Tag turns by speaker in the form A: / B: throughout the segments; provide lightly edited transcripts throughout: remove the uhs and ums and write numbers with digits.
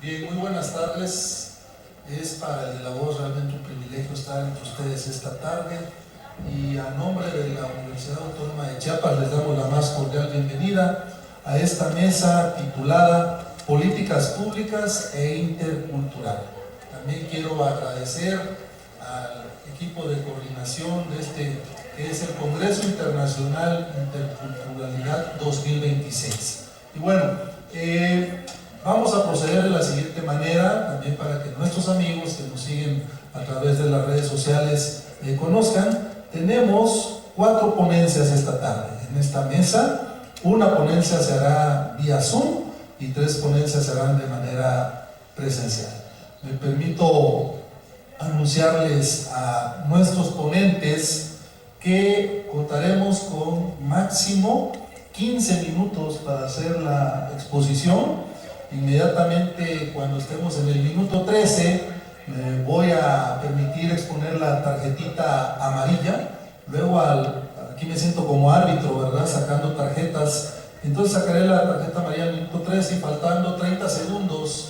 A: Bien, muy buenas tardes. Es para el de la voz realmente un privilegio estar entre ustedes esta tarde y a nombre de la Universidad Autónoma de Chiapas les damos la más cordial bienvenida a esta mesa titulada Políticas Públicas e Intercultural. También quiero agradecer al equipo de coordinación de este que es el Congreso Internacional Interculturalidad 2026. Y bueno, vamos a proceder de la siguiente manera, también para que nuestros amigos que nos siguen a través de las redes sociales conozcan. Tenemos 4 ponencias esta tarde en esta mesa. Una ponencia se hará vía Zoom y 3 ponencias se harán de manera presencial. Me permito anunciarles a nuestros ponentes que contaremos con máximo 15 minutos para hacer la exposición. Inmediatamente cuando estemos en el minuto 13 me voy a permitir exponer la tarjetita amarilla. Luego aquí me siento como árbitro, ¿verdad? Sacando tarjetas. Entonces sacaré la tarjeta amarilla al minuto 13 y faltando 30 segundos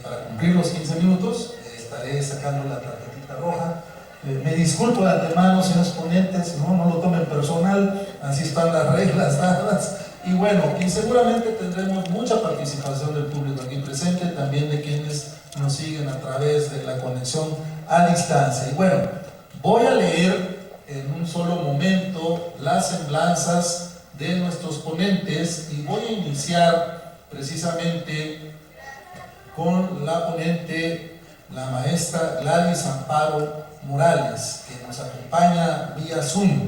A: para cumplir los 15 minutos estaré sacando la tarjetita roja. Me disculpo de antemano, señores ponentes, no lo tomen personal, así están las reglas dadas. Y bueno, y seguramente tendremos mucha participación del público aquí presente, también de quienes nos siguen a través de la conexión a distancia. Y bueno, voy a leer en un solo momento las semblanzas de nuestros ponentes y voy a iniciar precisamente con la ponente, la maestra Gladys Amparo Morales, que nos acompaña vía Zoom.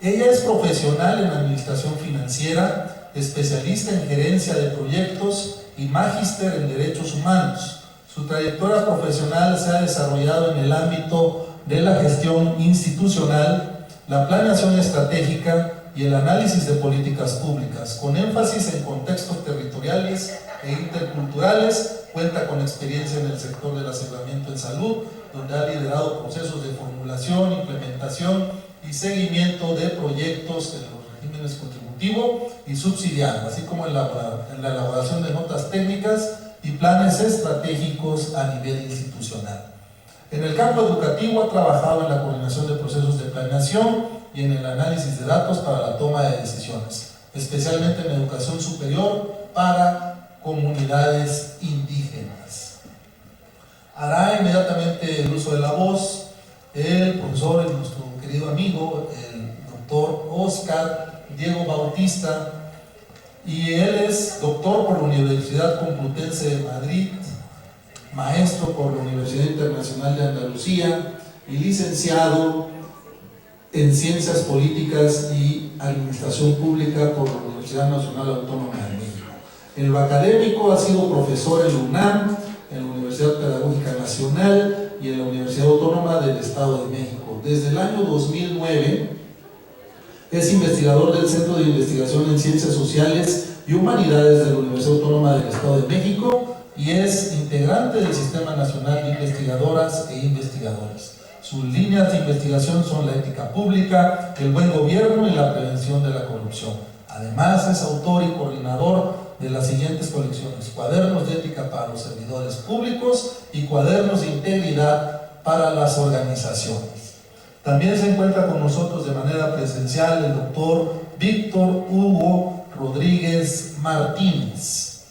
A: Ella es profesional en administración financiera, especialista en gerencia de proyectos y magíster en derechos humanos. Su trayectoria profesional se ha desarrollado en el ámbito de la gestión institucional, la planeación estratégica y el análisis de políticas públicas, con énfasis en contextos territoriales e interculturales. Cuenta con experiencia en el sector del aseguramiento en salud, donde ha liderado procesos de formulación, implementación y seguimiento de proyectos en los regímenes contributivo y subsidiario, así como en la elaboración de notas técnicas y planes estratégicos a nivel institucional. En el campo educativo ha trabajado en la coordinación de procesos de planeación y en el análisis de datos para la toma de decisiones, especialmente en educación superior para comunidades indígenas. Hará inmediatamente el uso de la voz el profesor y nuestro querido amigo, el doctor Oscar Diego Bautista, y él es doctor por la Universidad Complutense de Madrid, maestro por la Universidad Internacional de Andalucía y licenciado en Ciencias Políticas y Administración Pública por la Universidad Nacional Autónoma de México. En lo académico ha sido profesor en la UNAM, en la Universidad Pedagógica Nacional y en la Universidad Autónoma del Estado de México. Desde el año 2009 es investigador del Centro de Investigación en Ciencias Sociales y Humanidades de la Universidad Autónoma del Estado de México y es integrante del Sistema Nacional de Investigadoras e Investigadores. Sus líneas de investigación son la ética pública, el buen gobierno y la prevención de la corrupción. Además es autor y coordinador de las siguientes colecciones: Cuadernos de Ética para los Servidores Públicos y Cuadernos de Integridad para las Organizaciones. También se encuentra con nosotros de manera presencial el doctor Víctor Hugo Rodríguez Martínez.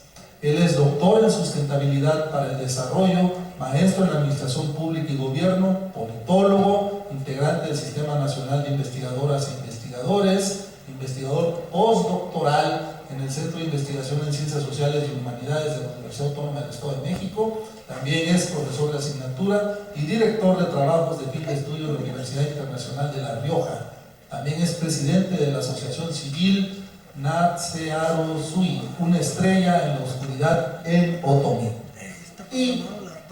A: Él es doctor en Sustentabilidad para el Desarrollo, maestro en Administración Pública y Gobierno, politólogo, integrante del Sistema Nacional de Investigadoras e Investigadores, investigador postdoctoral en el Centro de Investigación en Ciencias Sociales y Humanidades de la Universidad Autónoma del Estado de México. También es profesor de asignatura y director de trabajos de fin de estudio de la Universidad Internacional de La Rioja. También es presidente de la Asociación Civil Natsearosui, una estrella en la oscuridad en Otomí. Y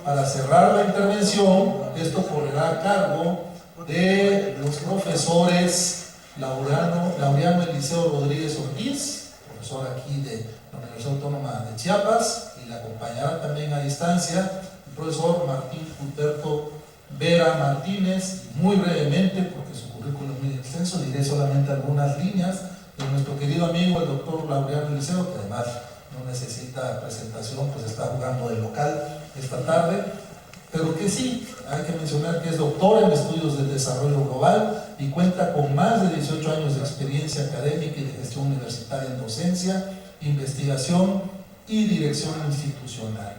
A: para cerrar la intervención, esto correrá a cargo de los profesores Laureano Eliseo Rodríguez Ortiz, profesor aquí de la Universidad Autónoma de Chiapas, y le acompañará también a distancia el profesor Martín Humberto Vera Martínez. Muy brevemente, porque su currículum es muy extenso, diré solamente algunas líneas de nuestro querido amigo el doctor Laureano Eliseo, que además no necesita presentación, pues está jugando de local esta tarde, pero que sí, hay que mencionar que es doctor en estudios del desarrollo global y cuenta con más de 18 años de experiencia académica y de gestión universitaria en docencia, investigación y dirección institucional.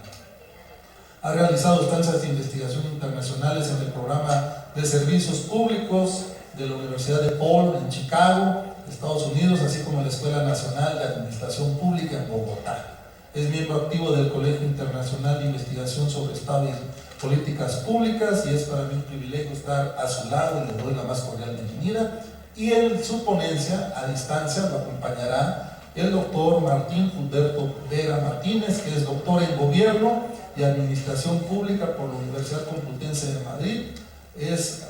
A: Ha realizado estancias de investigación internacionales en el programa de servicios públicos de la Universidad de Paul en Chicago, Estados Unidos, así como en la Escuela Nacional de Administración Pública en Bogotá. Es miembro activo del Colegio Internacional de Investigación sobre Estado y Políticas Públicas y es para mí un privilegio estar a su lado y le doy la más cordial bienvenida. Y en su ponencia, a distancia, lo acompañará el doctor Martín Humberto Vera Martínez, que es doctor en Gobierno y Administración Pública por la Universidad Complutense de Madrid, es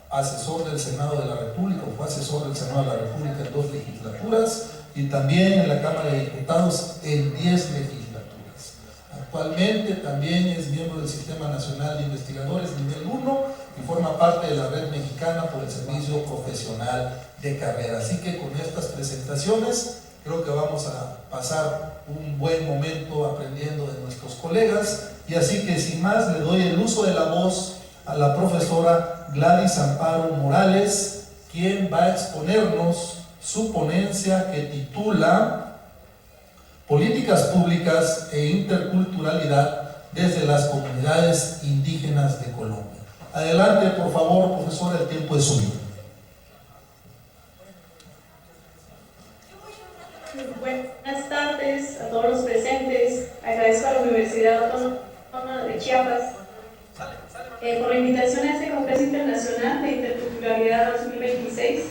A: asesor del Senado de la República, o fue asesor del Senado de la República en 2 legislaturas y también en la Cámara de Diputados en 10 legislaturas. Actualmente también es miembro del Sistema Nacional de Investigadores nivel 1 y forma parte de la Red Mexicana por el Servicio Profesional de Carrera. Así que con estas presentaciones creo que vamos a pasar un buen momento aprendiendo de nuestros colegas, y así que sin más le doy el uso de la voz a la profesora Gladys Amparo Morales, quien va a exponernos su ponencia que titula Políticas Públicas e Interculturalidad desde las Comunidades Indígenas de Colombia. Adelante, por favor, profesora, el tiempo es suyo.
B: Buenas tardes a todos los presentes. Agradezco a la Universidad Autónoma de Chiapas por la invitación a este Congreso Internacional de Interculturalidad 2026.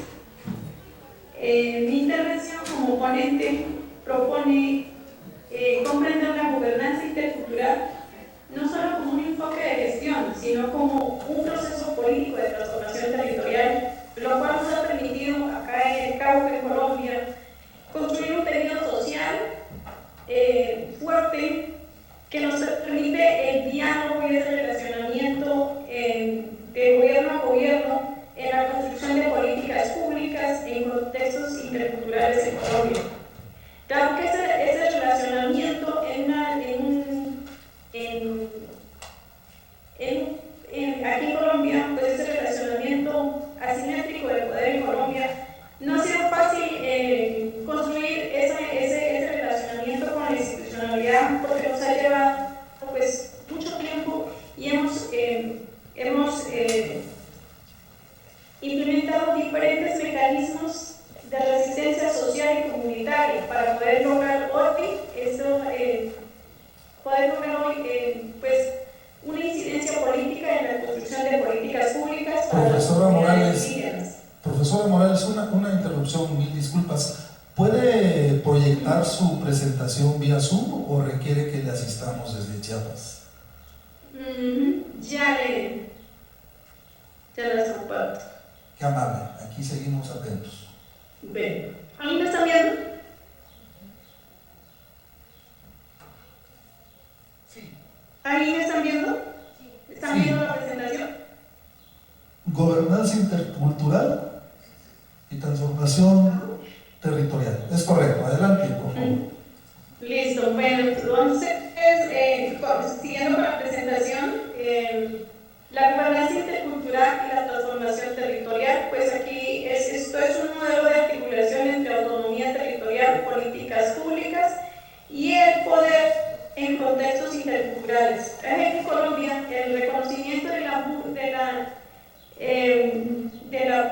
B: Mi intervención como ponente propone comprender la gobernanza intercultural no solo como un enfoque de gestión, sino como un proceso político de transformación territorial, lo cual nos ha permitido acá en el Cauca, en Colombia, construir un tejido social fuerte que nos permite el diálogo y el relacionamiento de gobierno a gobierno en la construcción de políticas públicas en contextos interculturales en Colombia. Claro que ese relacionamiento aquí en Colombia, pues ese relacionamiento asimétrico de poder en Colombia, no ha sido fácil construir ese relacionamiento con la institucionalidad, porque nos ha llevado pues mucho tiempo y hemos implementado diferentes mecanismos de resistencia social y comunitaria para poder lograr hoy pues una incidencia política en la construcción de políticas públicas para
A: Profesora
B: las
A: Morales,
B: indígenas.
A: Profesora Morales, una interrupción, mil disculpas. ¿Puede proyectar su presentación vía Zoom o requiere que le asistamos desde Chiapas?
B: Ya las comparto.
A: Qué amable, aquí seguimos atentos.
B: Ven, ¿a mí me están viendo?
A: Sí.
B: ¿Ahí me están viendo? ¿Están viendo la presentación?
A: Gobernanza intercultural y transformación territorial. Es correcto, adelante, por favor.
B: Listo, bueno, entonces, siguiendo con la presentación, la gobernanza intercultural y la transformación territorial, pues aquí esto es un modelo de articulación entre autonomía territorial, políticas públicas y el poder en contextos interculturales. En Colombia, el reconocimiento de la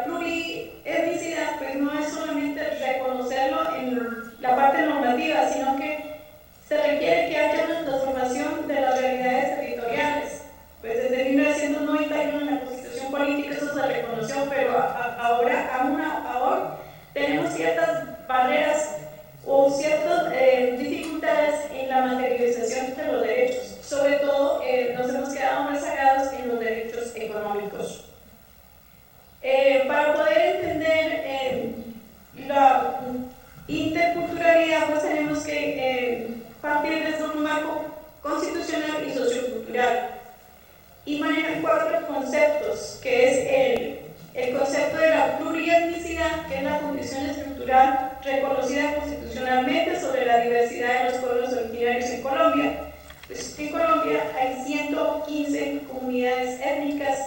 B: plurietnicidad, pues no es solamente reconocerlo en la parte normativa, sino que se requiere que haya una transformación de las realidades territoriales. Pues desde 1991 en la Constitución Política eso se reconoció, pero ahora tenemos ciertas barreras o ciertas dificultades en la materialización de los derechos. Sobre todo nos hemos quedado rezagados en los derechos económicos. Para poder entender la interculturalidad, pues tenemos que partir desde un marco constitucional y sociocultural y manejar 4 conceptos, que es el concepto de la plurietnicidad, que es la condición estructural reconocida constitucionalmente sobre la diversidad de los pueblos originarios en Colombia. Pues en Colombia hay 115 comunidades étnicas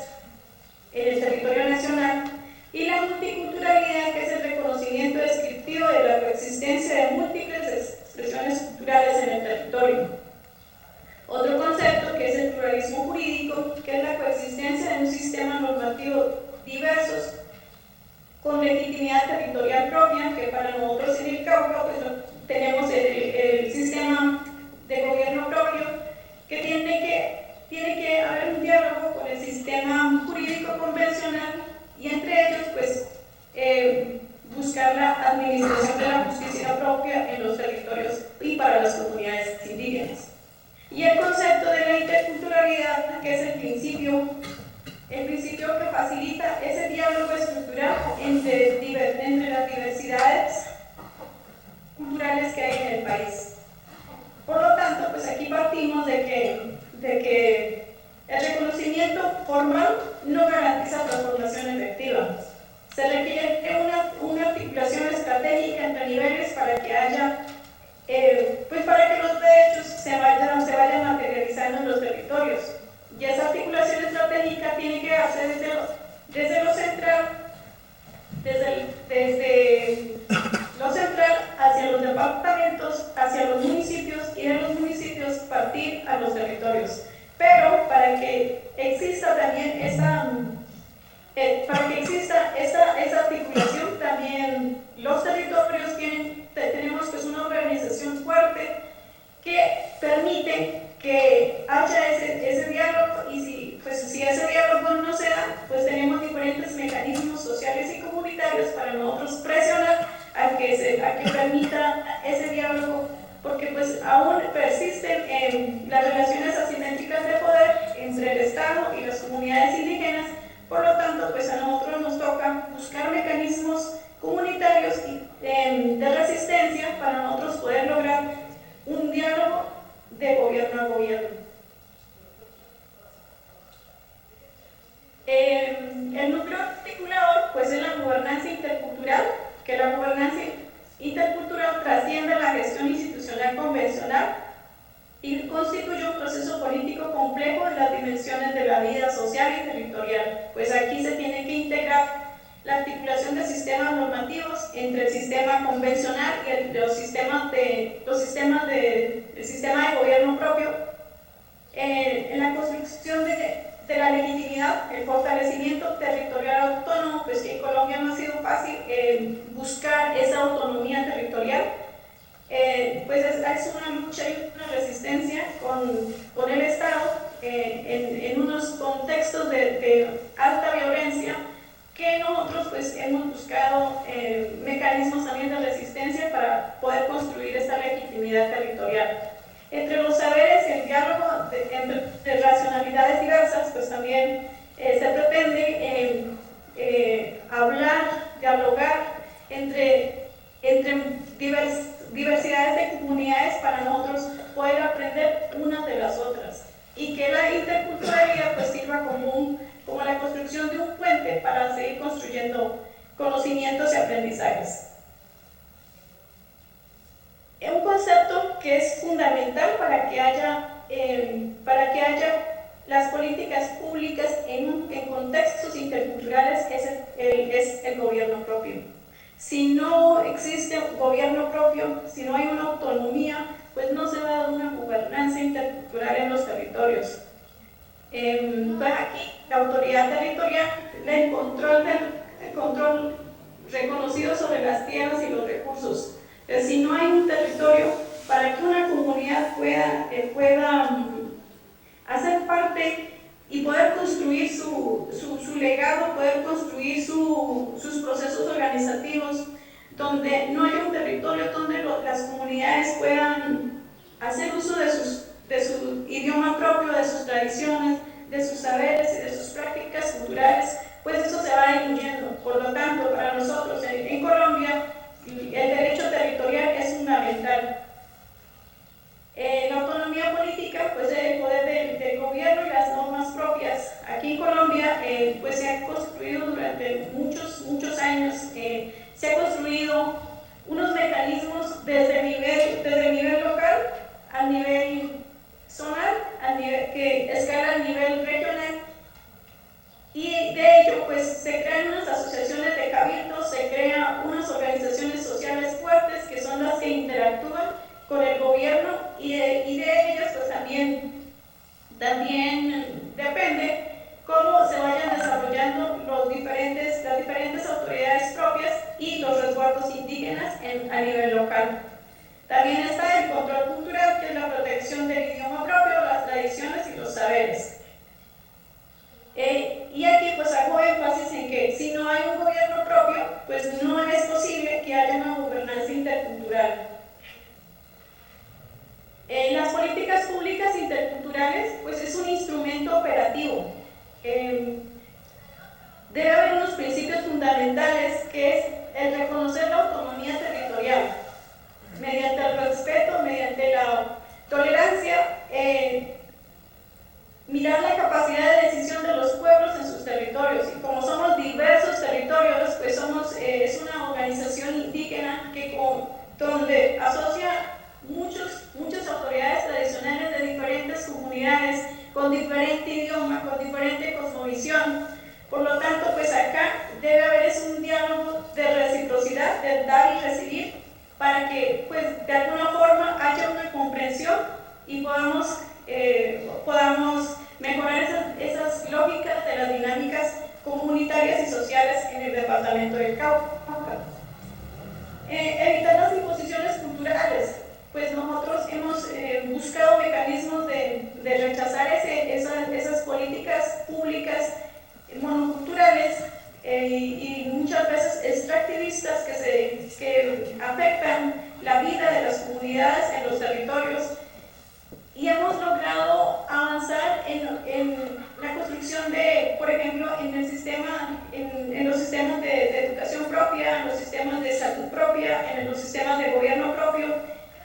B: en el territorio nacional, y la multiculturalidad, que es el reconocimiento descriptivo de la coexistencia de múltiples expresiones culturales en el territorio. Otro concepto, que es el pluralismo jurídico, que es la coexistencia de un sistema normativo diversos con legitimidad territorial propia, que para nosotros en el Cauca pues, tenemos el sistema de gobierno propio, que tiene que haber un diálogo con el sistema jurídico convencional, y entre ellos pues buscar la administración de la justicia propia en los territorios y para las comunidades indígenas. Y el concepto de la interculturalidad, que es el principio que facilita ese diálogo estructural entre las diversidades culturales que hay en el país. Por lo tanto, pues aquí partimos de que el reconocimiento formal no garantiza transformación efectiva. Se requiere una articulación estratégica entre niveles para que haya, para que los derechos se vayan materializando en los territorios. Y esa articulación estratégica tiene que darse desde lo central, desde lo central hacia los departamentos, hacia los municipios, y de los municipios partir a los territorios. Pero para que exista también esa articulación, también los territorios tenemos pues una organización fuerte que permite que haya ese diálogo, y si ese diálogo no se da, pues tenemos diferentes mecanismos sociales y comunitarios para nosotros presionar a que permita ese diálogo, porque pues aún persisten las relaciones asimétricas de poder entre el Estado y las comunidades indígenas. Por lo tanto, pues a nosotros nos toca buscar mecanismos comunitarios de resistencia para nosotros poder lograr un diálogo de gobierno a gobierno. El núcleo articulador pues es la gobernanza intercultural, que la gobernanza intercultural trasciende la gestión institucional convencional y constituye un proceso político complejo en las dimensiones de la vida social y territorial. Pues aquí se tiene que integrar la articulación de sistemas normativos entre el sistema convencional y el sistema de gobierno propio, en la construcción de la legitimidad, el fortalecimiento territorial autónomo, pues que en Colombia no ha sido fácil buscar esa autonomía territorial. Pues es una lucha y una resistencia con el Estado en unos contextos de alta violencia, que nosotros pues hemos buscado mecanismos también de resistencia para poder construir esta legitimidad territorial. Entre los saberes y el diálogo entre racionalidades diversas, pues también se pretende hablar, dialogar entre diversidades de comunidades para nosotros poder aprender unas de las otras, y que la interculturalidad pues sirva como la construcción de un puente para seguir construyendo conocimientos y aprendizajes. Un concepto que es fundamental para que haya las políticas públicas en contextos interculturales es el gobierno propio. Si no existe un gobierno propio, si no hay una autonomía, pues no se va a dar una gobernanza intercultural en los territorios. Pues aquí la autoridad territorial, el control reconocido sobre las tierras y los recursos. Pero si no hay un territorio para que una comunidad pueda hacer parte y poder construir su legado, poder construir sus procesos organizativos, donde no haya un territorio donde las comunidades puedan hacer uso de su idioma propio, de sus tradiciones, de sus saberes y de sus prácticas culturales, pues eso se va diluyendo. Por lo tanto, para nosotros en Colombia, el derecho territorial es fundamental. La autonomía política pues es el poder del gobierno y las normas propias. Aquí en Colombia pues se ha construido durante muchos años, se ha construido unos mecanismos desde el nivel local al a nivel local. También está el control cultural, que es la protección del idioma propio, las tradiciones y los saberes. Y aquí pues hago énfasis en que si no hay un gobierno propio, pues no es posible que haya una gobernanza intercultural. Las políticas públicas interculturales pues es un instrumento operativo. Debe haber unos principios fundamentales, que es el reconocer la autonomía territorial mediante el respeto, mediante la tolerancia, mirar la capacidad de decisión de los pueblos en sus territorios. Y como somos diversos territorios, pues es una organización indígena donde asocia muchas autoridades tradicionales de diferentes comunidades, con diferente idioma, con diferente cosmovisión. Por lo tanto, pues acá debe haber un diálogo de reciprocidad, de dar y recibir, para que pues de alguna forma haya una comprensión y podamos mejorar esas lógicas de las dinámicas comunitarias y sociales en el departamento del Cauca. Evitar las imposiciones culturales, pues nosotros hemos buscado mecanismos de rechazar esas políticas públicas monoculturales y muchas veces extractivistas que afectan la vida de las comunidades en los territorios, y hemos logrado avanzar en la construcción de, por ejemplo, en los sistemas de educación propia, en los sistemas de salud propia, en los sistemas de gobierno propio,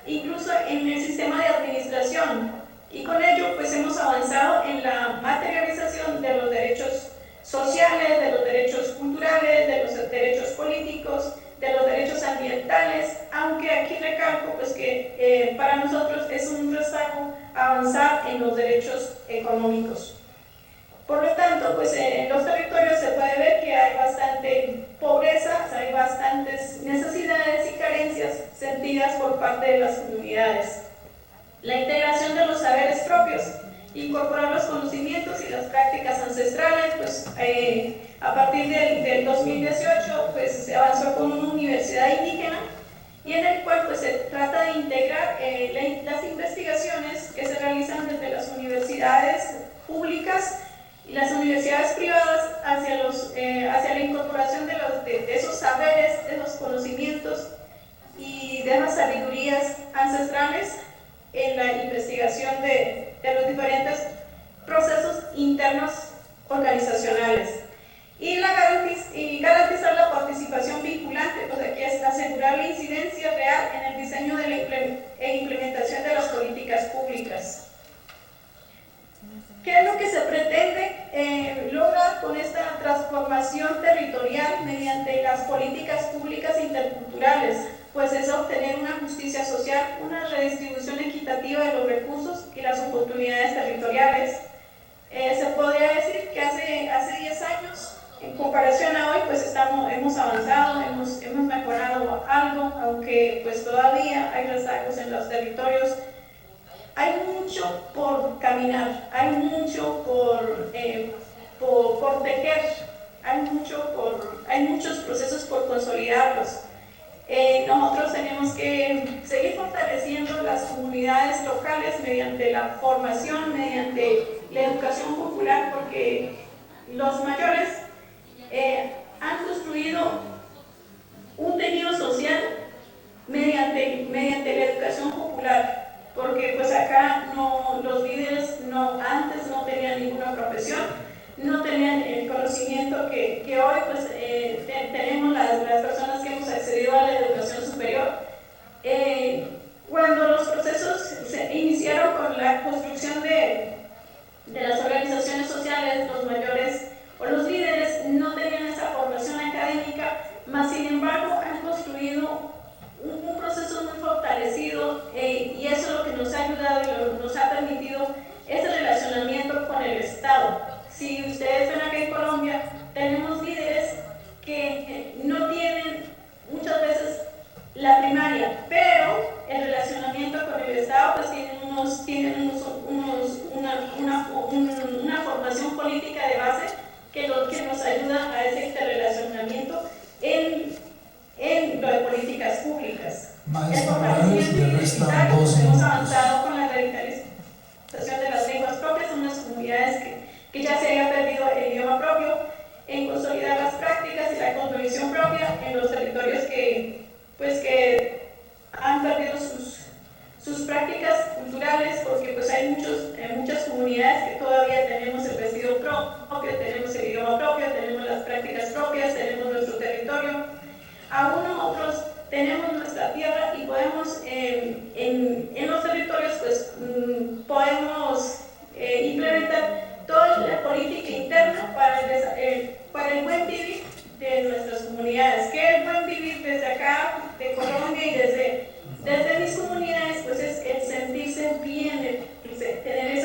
B: incluso en el sistema de administración, y con ello pues hemos avanzado en la materialización de los derechos sociales, de los derechos culturales, de los derechos políticos, de los derechos ambientales, aunque aquí recalco pues que para nosotros es un rezago avanzar en los derechos económicos. Por lo tanto, pues en los territorios se puede ver que hay bastante pobreza, hay bastantes necesidades y carencias sentidas por parte de las comunidades. La integración de los saberes propios, incorporar los conocimientos y las prácticas ancestrales, pues a partir del 2018 pues se avanzó con una universidad indígena, y en el cual pues se trata de integrar las investigaciones que se realizan desde las universidades públicas y las universidades privadas hacia la incorporación de esos saberes, de esos conocimientos y de esas sabidurías ancestrales en la investigación de los diferentes procesos internos organizacionales. Y garantizar la participación vinculante, pues aquí es asegurar la incidencia real en el diseño e implementación de las políticas públicas. ¿Qué es lo que se pretende lograr con esta transformación territorial mediante las políticas públicas interculturales? Pues es obtener una justicia social, una redistribución equitativa de los recursos y las oportunidades territoriales. Se podría decir que hace 10 años, en comparación a hoy, pues hemos avanzado, hemos mejorado algo, aunque pues todavía hay rezagos en los territorios. Hay mucho por caminar, hay mucho por tejer, hay muchos procesos por consolidarlos. Nosotros tenemos que seguir fortaleciendo las comunidades locales mediante la formación, mediante la educación popular, porque los mayores han construido un tejido social mediante la educación popular, porque pues acá los líderes antes no tenían ninguna profesión, no tenían el conocimiento que hoy pues tenemos las personas que hemos accedido a la educación superior. Cuando los procesos se iniciaron con la construcción de las organizaciones sociales, los mayores o los líderes no tenían esa formación académica, mas sin embargo han construido un proceso muy fortalecido, y eso es lo que nos ha ayudado y nos ha permitido ese relacionamiento con el Estado. Si ustedes ven acá en Colombia, tenemos líderes que no tienen muchas veces la primaria, pero el relacionamiento con el Estado pues tienen una formación política de base que nos ayuda a ese interrelacionamiento en lo de políticas públicas. comunidades que ya se haya perdido el idioma propio, en consolidar las prácticas y la cosmovisión propia en los territorios que han perdido sus prácticas culturales, porque pues hay muchas comunidades que todavía tenemos el vestido propio, tenemos el idioma propio, tenemos las prácticas propias, tenemos nuestro territorio. Algunos otros tenemos nuestra tierra y podemos, en los territorios, pues podemos implementar toda la política interna para el buen vivir de nuestras comunidades. Que el buen vivir desde acá, de Colombia y desde mis comunidades, pues es el sentirse bien, tener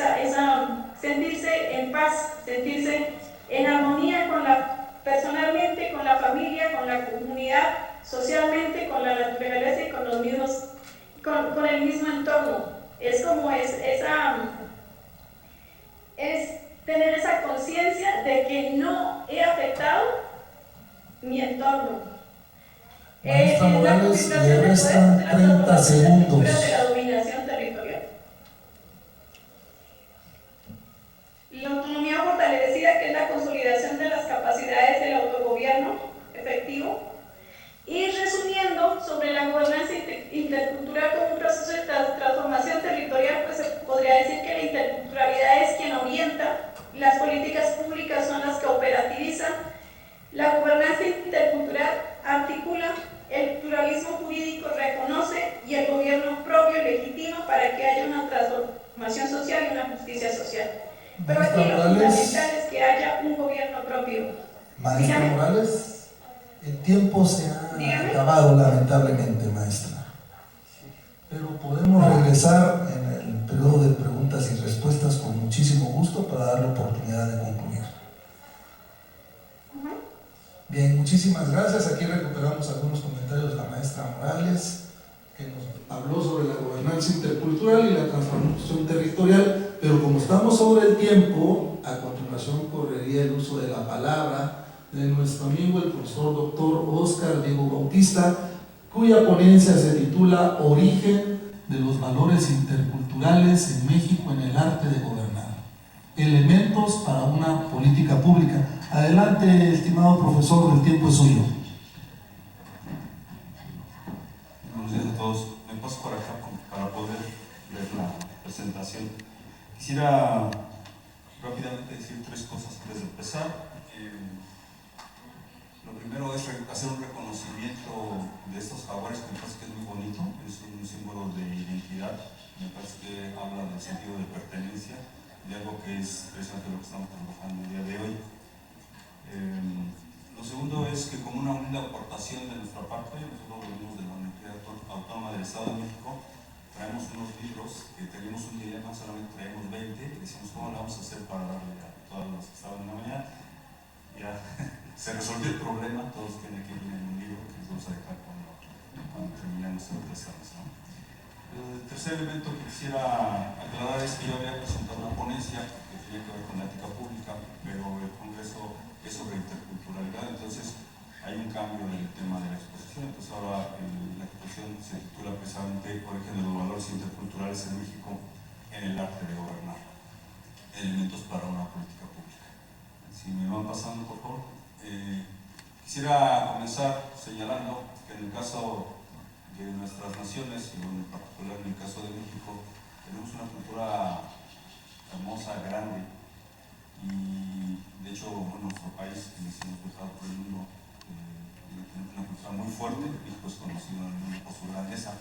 B: sentirse en paz, sentirse en armonía personalmente, con la familia, con la comunidad, socialmente, con la naturaleza y con el mismo entorno. Es como es tener esa conciencia de que no he afectado mi entorno.
A: Maestra Morales, le restan 30 segundos.
B: De la dominación territorial. La autonomía fortalecida, que es la consolidación de las capacidades del autogobierno efectivo. Y resumiendo sobre la gobernanza intercultural como un proceso de transformación territorial, pues se podría decir que la interculturalidad es quien orienta, las políticas públicas son las que operativizan, la gobernanza intercultural articula, el pluralismo jurídico reconoce y el gobierno propio legitima para que haya una transformación social y una justicia social. Pero aquí lo fundamental es que haya un gobierno propio.
A: Maestra Morales, el tiempo se ha acabado lamentablemente, maestra. Pero podemos regresar en el periodo de preguntas y respuestas con muchísimo gusto para darle oportunidad de concluir. Bien, muchísimas gracias. Aquí recuperamos algunos comentarios de la maestra Morales, que nos habló sobre la gobernanza intercultural y la transformación territorial, pero como estamos sobre el tiempo, a continuación correría el uso de la palabra de nuestro amigo el profesor doctor Óscar Diego Bautista, cuya ponencia se titula Origen de los valores interculturales en México en el arte de gobernar. Elementos para una política pública. Adelante, estimado profesor, el tiempo es suyo.
C: Buenos días a todos. Me paso por acá para poder ver la presentación. Quisiera rápidamente decir tres cosas antes de empezar. Lo primero es hacer un reconocimiento de estos jaguares, que me parece que es muy bonito, es un símbolo de identidad, me parece que habla del sentido de pertenencia, de algo que es precisamente lo que estamos trabajando el día de hoy. Lo segundo es que como una humilde aportación de nuestra parte, nosotros venimos de la Universidad Autónoma del Estado de México, traemos unos libros que tenemos un dilema, solamente traemos 20, y decimos cómo lo vamos a hacer para darle a todos los que estaban en la mañana. Ya se resolvió el problema, todos tienen que ir en un libro que les vamos a dejar cuando terminemos nuestras clases, ¿no? El tercer elemento que quisiera aclarar es que yo había presentado una ponencia que tenía que ver con la ética pública, pero el Congreso es sobre interculturalidad, entonces hay un cambio en el tema de la exposición. Entonces ahora la exposición se titula precisamente Origen de los valores interculturales en México en el arte de gobernar, elementos para una política pública. Si me van pasando, por favor. Quisiera comenzar señalando que en el caso de nuestras naciones, y en particular en el caso de México, tenemos una cultura hermosa, grande, y de hecho, bueno, nuestro país, que nos hemos viajado por el mundo, tiene una cultura muy fuerte. México es conocido en el mundo por su grandeza,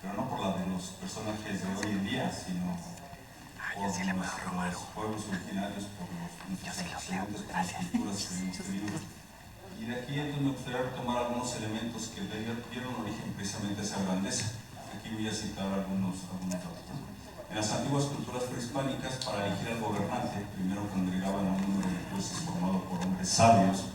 C: pero no por la de los personajes de hoy en día, sino por nuestros pueblos originarios, por nuestros antecedentes, por las culturas que hemos tenido. Y de aquí entonces me gustaría retomar algunos elementos que dieron origen precisamente a esa grandeza. Aquí voy a citar algunos datos. En las antiguas culturas prehispánicas, para elegir al gobernante, primero congregaban a un número de jueces formado por hombres sabios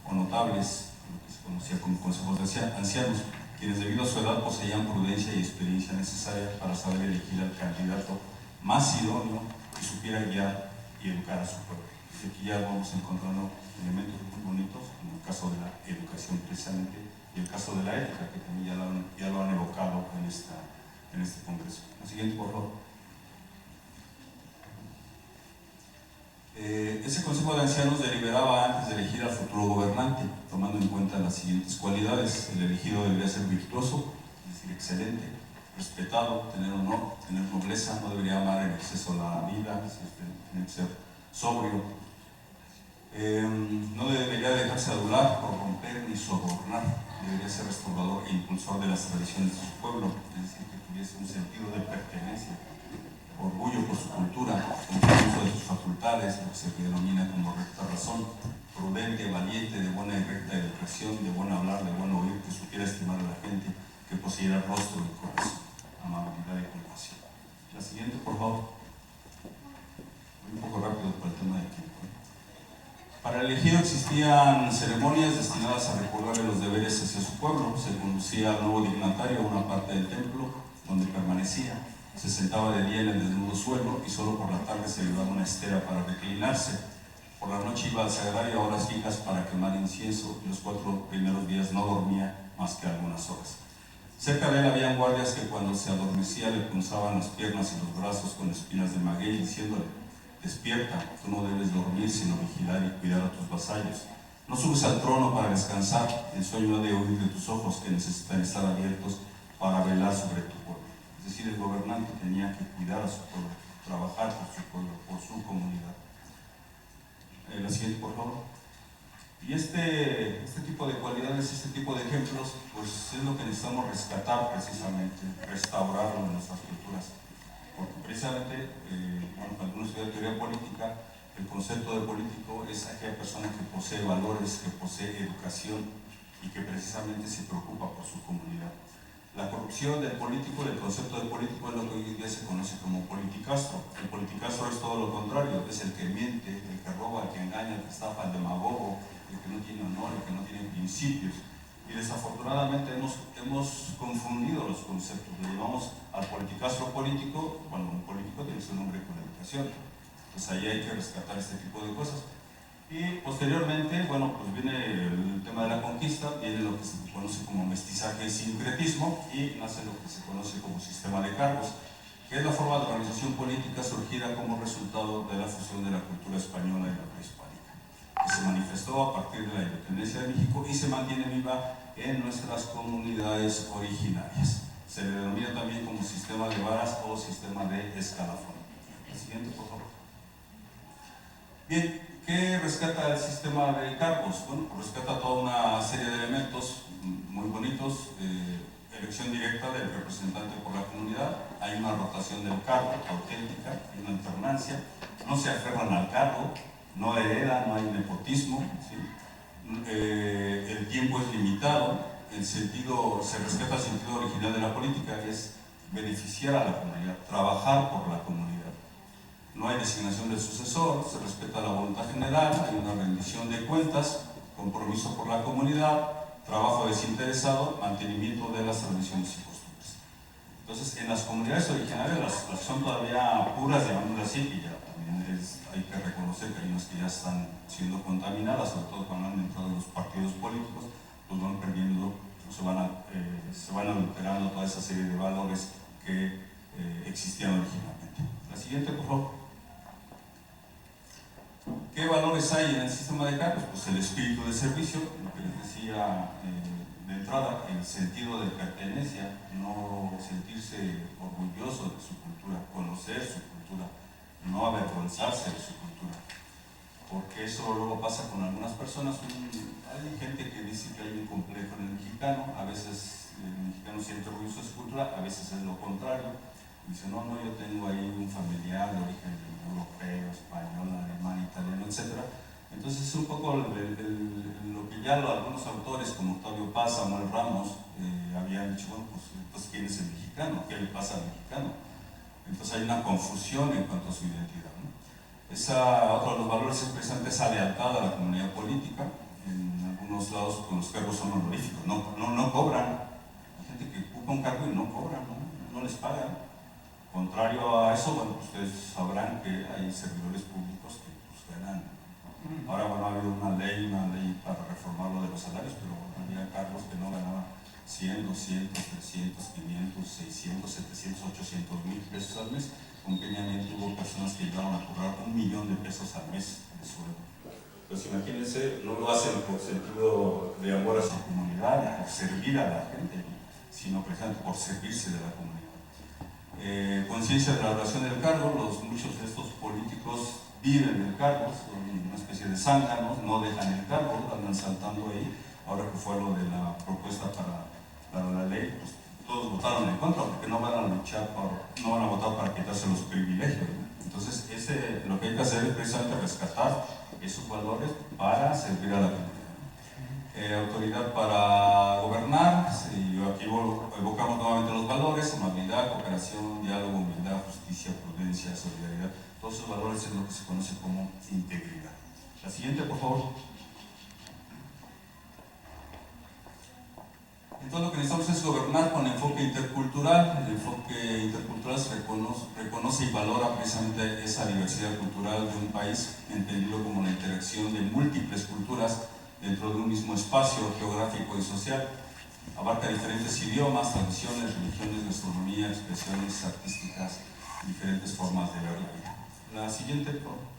C: o notables, lo que se conocía como consejos de ancianos, quienes debido a su edad poseían prudencia y experiencia necesaria para saber elegir al candidato más idóneo que supiera guiar y educar a su pueblo. Desde aquí ya vamos encontrando elementos muy bonitos, como el caso de la educación precisamente, y el caso de la ética, que también ya lo han evocado en este congreso. El siguiente, por favor. Ese Consejo de Ancianos deliberaba antes de elegir al futuro gobernante, tomando en cuenta las siguientes cualidades. El elegido debería ser virtuoso, es decir, excelente, respetado, tener honor, tener nobleza, no debería amar en exceso la vida, tiene que ser sobrio, no debería dejarse adular, corromper ni sobornar, debería ser restaurador e impulsor de las tradiciones de su pueblo, es decir, que tuviese un sentido de pertenencia, orgullo por su cultura, compromiso de sus facultades, lo que se denomina como recta razón, prudente, valiente, de buena y recta educación, de buen hablar, de buen oír, que supiera estimar a la gente, que poseyera rostro y corazón, amabilidad y compasión. La siguiente, por favor. Voy un poco rápido por el tema de tiempo. Para el elegido existían ceremonias destinadas a recordarle los deberes hacia su pueblo. Se conducía al nuevo dignatario a una parte del templo donde permanecía. Se sentaba de día en el desnudo suelo y solo por la tarde se llevaba una estera para reclinarse. Por la noche iba al sagrario a horas fijas para quemar incienso y los 4 primeros días no dormía más que algunas horas. Cerca de él habían guardias que cuando se adormecía le punzaban las piernas y los brazos con espinas de maguey diciéndole: despierta, tú no debes dormir sino vigilar y cuidar a tus vasallos. No subes al trono para descansar, el sueño ha de huir de tus ojos que necesitan estar abiertos para velar sobre tu pueblo. Es decir, el gobernante tenía que cuidar a su pueblo, trabajar por su pueblo, por su comunidad. La siguiente, por favor. Y este tipo de cualidades, este tipo de ejemplos, pues es lo que necesitamos rescatar precisamente, restaurarlo en nuestras culturas. Porque precisamente, cuando uno estudia teoría política, el concepto de político es aquella persona que posee valores, que posee educación y que precisamente se preocupa por su comunidad. La corrupción del político, del concepto de político, es lo que hoy en día se conoce como politicastro. El politicastro es todo lo contrario, es el que miente, el que roba, el que engaña, el que estafa, el demagogo, el que no tiene honor, el que no tiene principios. Y desafortunadamente hemos confundido los conceptos. Le llamamos al politicastro político, cuando un político tiene su nombre con educación. Pues ahí hay que rescatar este tipo de cosas. Y posteriormente, bueno, pues viene el tema de la conquista, viene lo que se conoce como mestizaje y sincretismo, y nace lo que se conoce como sistema de cargos, que es la forma de organización política surgida como resultado de la fusión de la cultura española y la prehispánica, que se manifestó a partir de la independencia de México y se mantiene viva en nuestras comunidades originarias. Se le denomina también como sistema de varas o sistema de escalafón. El siguiente, por favor. Bien, ¿qué rescata el sistema de cargos? Bueno, rescata toda una serie de elementos muy bonitos. Elección directa del representante por la comunidad, hay una rotación del cargo auténtica, hay una alternancia, no se aferran al cargo, no heredan, no hay nepotismo, ¿sí? El tiempo es limitado, se respeta el sentido original de la política, que es beneficiar a la comunidad, trabajar por la comunidad. No hay designación del sucesor, se respeta la voluntad general, hay una rendición de cuentas, compromiso por la comunidad, trabajo desinteresado, mantenimiento de las tradiciones y costumbres. Entonces, en las comunidades originarias, las son todavía puras, llamándolo así, y ya también hay que reconocer que hay unas que ya están siendo contaminadas, sobre todo cuando han entrado los partidos políticos, pues van perdiendo, se van adulterando toda esa serie de valores que existían originalmente. La siguiente, por favor. ¿Qué valores hay en el sistema de cargos? Pues el espíritu de servicio, lo que les decía de entrada, el sentido de pertenencia, no sentirse orgulloso de su cultura, conocer su cultura, no avergonzarse de su cultura. Porque eso luego pasa con algunas personas. Hay gente que dice que hay un complejo en el mexicano, a veces el mexicano siente orgulloso de su cultura, a veces es lo contrario. Dice, no, yo tengo ahí un familiar de origen europeo, español, alemán, italiano, etc. Entonces es un poco lo que ya algunos autores como Octavio Paz, Samuel Ramos, habían dicho, bueno, pues ¿quién es el mexicano? ¿Qué le pasa al mexicano? Entonces hay una confusión en cuanto a su identidad, ¿no? Otro de los valores es precisamente esa lealtad a la comunidad política. En algunos lados pues, los cargos son honoríficos, no cobran. Hay gente que ocupa un cargo y no cobran, no les pagan. Contrario a eso, bueno, ustedes sabrán que hay servidores públicos que pues, ganan. Ahora, bueno, ha habido una ley para reformar lo de los salarios, pero había cargos que no ganaban 100, 200, 300, 500, 600, 700, 800 mil pesos al mes con Peña Nieto hubo personas que llegaron a cobrar $1 millón al mes de sueldo. Pues imagínense, no lo hacen por sentido de amor a su comunidad, por servir a la gente, sino precisamente por servirse de la comunidad. Conciencia de la duración del cargo, muchos de estos políticos viven del cargo, son una especie de zánganos, no dejan el cargo, andan saltando ahí. Ahora que fue lo de la propuesta para la ley, pues todos votaron en contra porque no van a luchar, no van a votar para quitarse los privilegios, ¿no? Entonces, lo que hay que hacer es precisamente rescatar esos valores para servir a la comunidad. Autoridad para gobernar, y aquí evocamos nuevamente los valores: amabilidad, cooperación, diálogo, humildad, justicia, prudencia, solidaridad. Todos esos valores es lo que se conoce como integridad. La siguiente, por favor. Entonces lo que necesitamos es gobernar con enfoque intercultural. El enfoque intercultural se reconoce y valora precisamente esa diversidad cultural de un país, entendido como la interacción de múltiples culturas dentro de un mismo espacio geográfico y social. Abarca diferentes idiomas, tradiciones, religiones, gastronomía, expresiones artísticas, diferentes formas de ver la vida. La siguiente, por favor.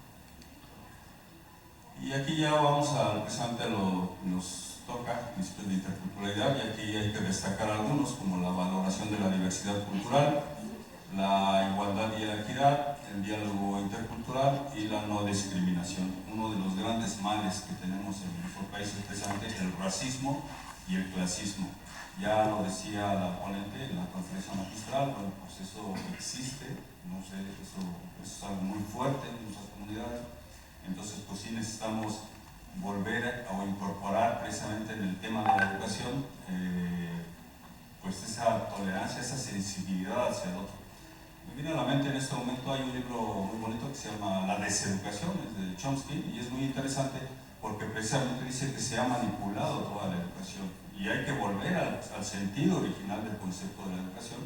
C: Y aquí ya vamos precisamente a nos toca principios de interculturalidad, y aquí hay que destacar algunos, como la valoración de la diversidad cultural, la igualdad y la equidad, el diálogo intercultural y la no discriminación. Uno de los grandes males que tenemos en nuestro país es precisamente el racismo y el clasismo. Ya lo decía la ponente en la conferencia magistral, bueno, pues eso existe, no sé, eso es algo muy fuerte en nuestras comunidades. Entonces, pues sí necesitamos volver o incorporar precisamente en el tema de la educación pues esa tolerancia, esa sensibilidad hacia el otro. Me viene a la mente en este momento, hay un libro muy bonito que se llama La deseducación, es de Chomsky, y es muy interesante porque precisamente dice que se ha manipulado toda la educación y hay que volver al sentido original del concepto de la educación,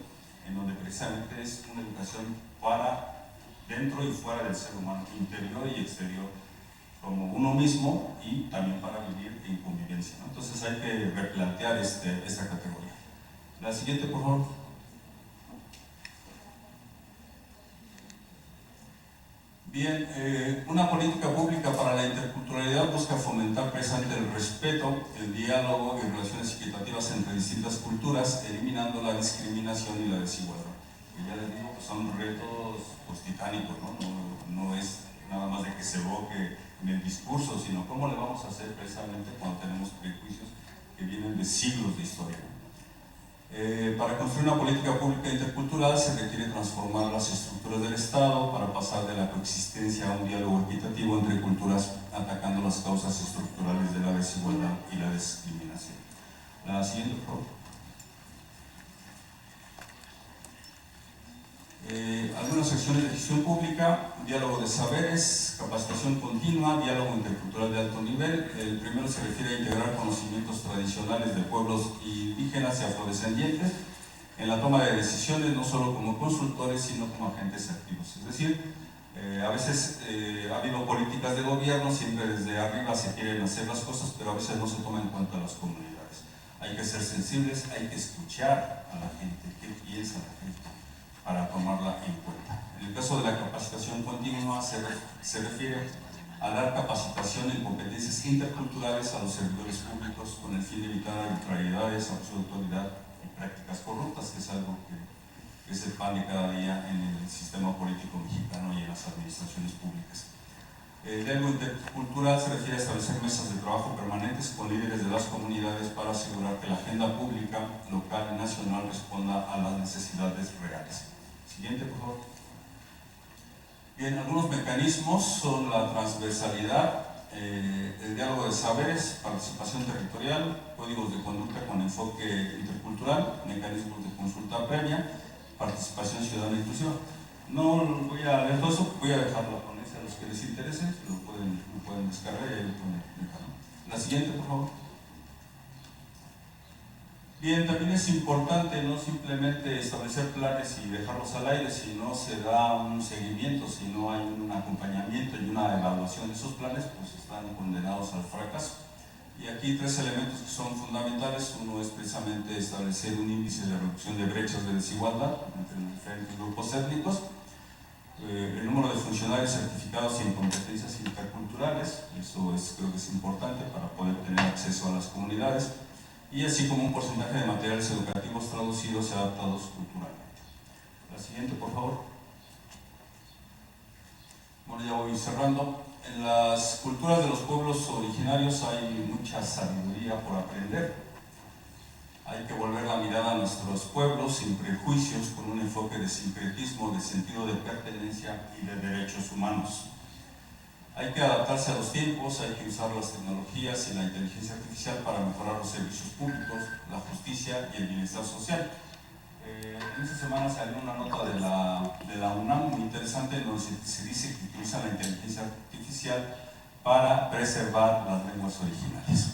C: en donde precisamente es una educación para dentro y fuera del ser humano, interior y exterior, como uno mismo, y también para vivir en convivencia, ¿no? Entonces hay que replantear esta categoría. La siguiente, por favor. Bien, una política pública para la interculturalidad busca fomentar precisamente el respeto, el diálogo y relaciones equitativas entre distintas culturas, eliminando la discriminación y la desigualdad. Y ya les digo que son retos pues, titánicos, ¿no? No es nada más de que se evoque en el discurso, sino cómo le vamos a hacer precisamente cuando tenemos prejuicios que vienen de siglos de historia. Para construir una política pública intercultural se requiere transformar las estructuras del Estado para pasar de la coexistencia a un diálogo equitativo entre culturas, atacando las causas estructurales de la desigualdad y la discriminación. La siguiente, por favor. Algunas secciones de gestión pública: diálogo de saberes, capacitación continua, diálogo intercultural de alto nivel. El primero se refiere a integrar conocimientos tradicionales de pueblos indígenas y afrodescendientes en la toma de decisiones, no solo como consultores, sino como agentes activos. Es decir, a veces ha habido políticas de gobierno, siempre desde arriba se quieren hacer las cosas, pero a veces no se toman en cuenta las comunidades. Hay que ser sensibles, hay que escuchar a la gente, qué piensa la gente, para tomarla en cuenta. En el caso de la capacitación continua se refiere a dar capacitación en competencias interculturales a los servidores públicos con el fin de evitar arbitrariedades, abuso de autoridad y prácticas corruptas, que es algo que es el pan de cada día en el sistema político mexicano y en las administraciones públicas. El diálogo intercultural se refiere a establecer mesas de trabajo permanentes con líderes de las comunidades para asegurar que la agenda pública, local y nacional responda a las necesidades reales. Siguiente, por favor. Bien, algunos mecanismos son la transversalidad, el diálogo de saberes, participación territorial, códigos de conducta con enfoque intercultural, mecanismos de consulta previa, participación ciudadana e inclusiva. No voy a leer todo eso, voy a dejar la ponencia a los que les interese, lo pueden descargar y ahí lo pueden dejar. La siguiente, por favor. Bien, también es importante no simplemente establecer planes y dejarlos al aire, si no se da un seguimiento, si no hay un acompañamiento y una evaluación de esos planes, pues están condenados al fracaso. Y aquí tres elementos que son fundamentales. Uno es precisamente establecer un índice de reducción de brechas de desigualdad entre los diferentes grupos étnicos. el número de funcionarios certificados en competencias interculturales, eso creo que es importante para poder tener acceso a las comunidades, y así como un porcentaje de materiales educativos traducidos y adaptados culturalmente. La siguiente, por favor. Bueno, ya voy cerrando. En las culturas de los pueblos originarios hay mucha sabiduría por aprender. Hay que volver la mirada a nuestros pueblos sin prejuicios, con un enfoque de sincretismo, de sentido de pertenencia y de derechos humanos. Hay que adaptarse a los tiempos, hay que usar las tecnologías y la inteligencia artificial para mejorar los servicios públicos, la justicia y el bienestar social. En esta semana salió una nota de la UNAM muy interesante, donde se dice que utiliza la inteligencia artificial para preservar las lenguas originarias.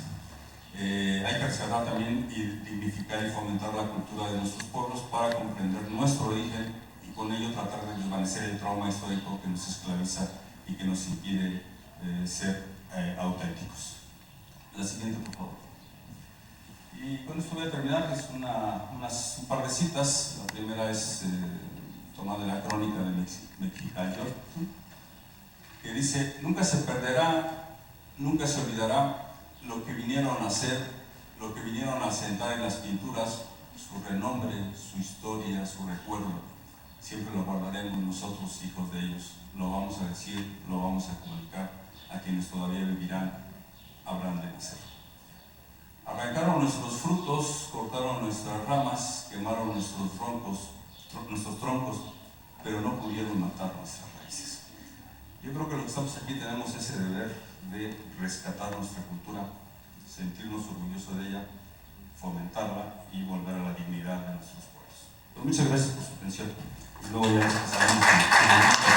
C: Hay que rescatar también y dignificar y fomentar la cultura de nuestros pueblos para comprender nuestro origen y con ello tratar de desvanecer el trauma histórico que nos esclaviza y que nos impide ser auténticos. La siguiente, por favor. Y con esto voy a terminar, es un par de citas. La primera es tomada de la crónica de Mexicayo, que dice: nunca se perderá, nunca se olvidará lo que vinieron a hacer, lo que vinieron a asentar en las pinturas, su renombre, su historia, su recuerdo. Siempre lo guardaremos nosotros, hijos de ellos. Lo vamos a decir, lo vamos a comunicar a quienes todavía vivirán, habrán de nacer. Arrancaron nuestros frutos, cortaron nuestras ramas, quemaron nuestros troncos, pero no pudieron matar nuestras raíces. Yo creo que los que estamos aquí tenemos ese deber de rescatar nuestra cultura, sentirnos orgullosos de ella, fomentarla y volver a la dignidad de nuestros pueblos. Pues muchas gracias por su atención. Y luego ya pasaremos a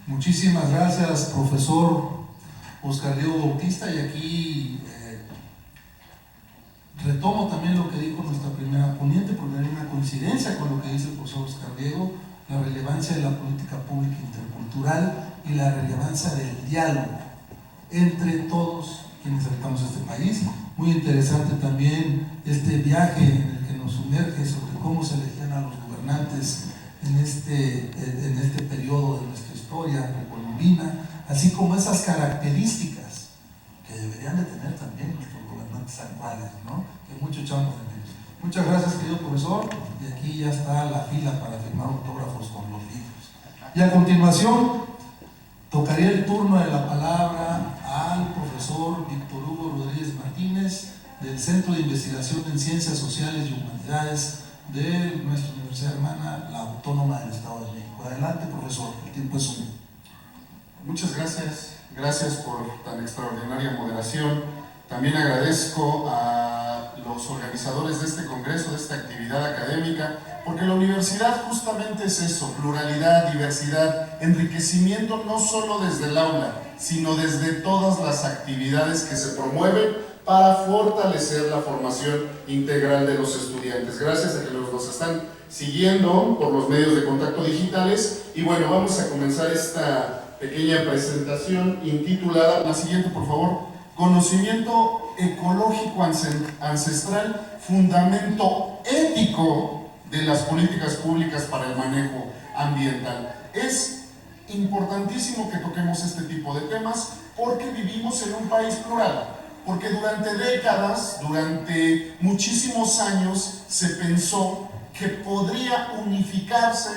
A: Muchísimas gracias, profesor Oscar Diego Bautista, y aquí retomo también lo que dijo nuestra primera ponente, porque hay una coincidencia con lo que dice el profesor Oscar Diego, la relevancia de la política pública intercultural y la relevancia del diálogo entre todos quienes habitamos este país. Muy interesante también este viaje en el que nos sumerge sobre cómo se elegían a los gobernantes en este periodo de nuestra historia precolombina, así como esas características que deberían de tener también nuestros gobernantes actuales, ¿no? Que mucho echamos de menos. Muchas gracias, querido profesor, y aquí ya está la fila para firmar autógrafos con los libros. Y a continuación tocaría el turno de la palabra al profesor Víctor Hugo Rodríguez Martínez, del Centro de Investigación en Ciencias Sociales y Humanidades de nuestra universidad hermana, la Autónoma del Estado de México. Adelante, profesor, el tiempo es suyo.
D: Muchas gracias por tan extraordinaria moderación. También agradezco a los organizadores de este congreso, de esta actividad académica, porque la universidad justamente es eso: pluralidad, diversidad, enriquecimiento, no solo desde el aula, sino desde todas las actividades que se promueven para fortalecer la formación integral de los estudiantes. Gracias a que nos están siguiendo por los medios de contacto digitales. Y bueno, vamos a comenzar esta pequeña presentación intitulada, la siguiente por favor: Conocimiento ecológico ancestral, fundamento ético de las políticas públicas para el manejo ambiental. Es importantísimo que toquemos este tipo de temas porque vivimos en un país plural, porque durante décadas, durante muchísimos años, se pensó que podría unificarse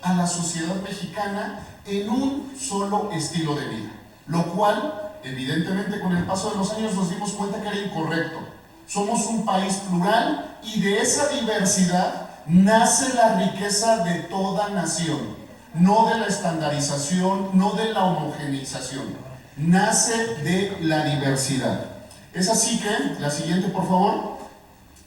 D: a la sociedad mexicana en un solo estilo de vida, lo cual, evidentemente, con el paso de los años nos dimos cuenta que era incorrecto. Somos un país plural y de esa diversidad nace la riqueza de toda nación, no de la estandarización, no de la homogeneización, nace de la diversidad. Es así que, la siguiente por favor,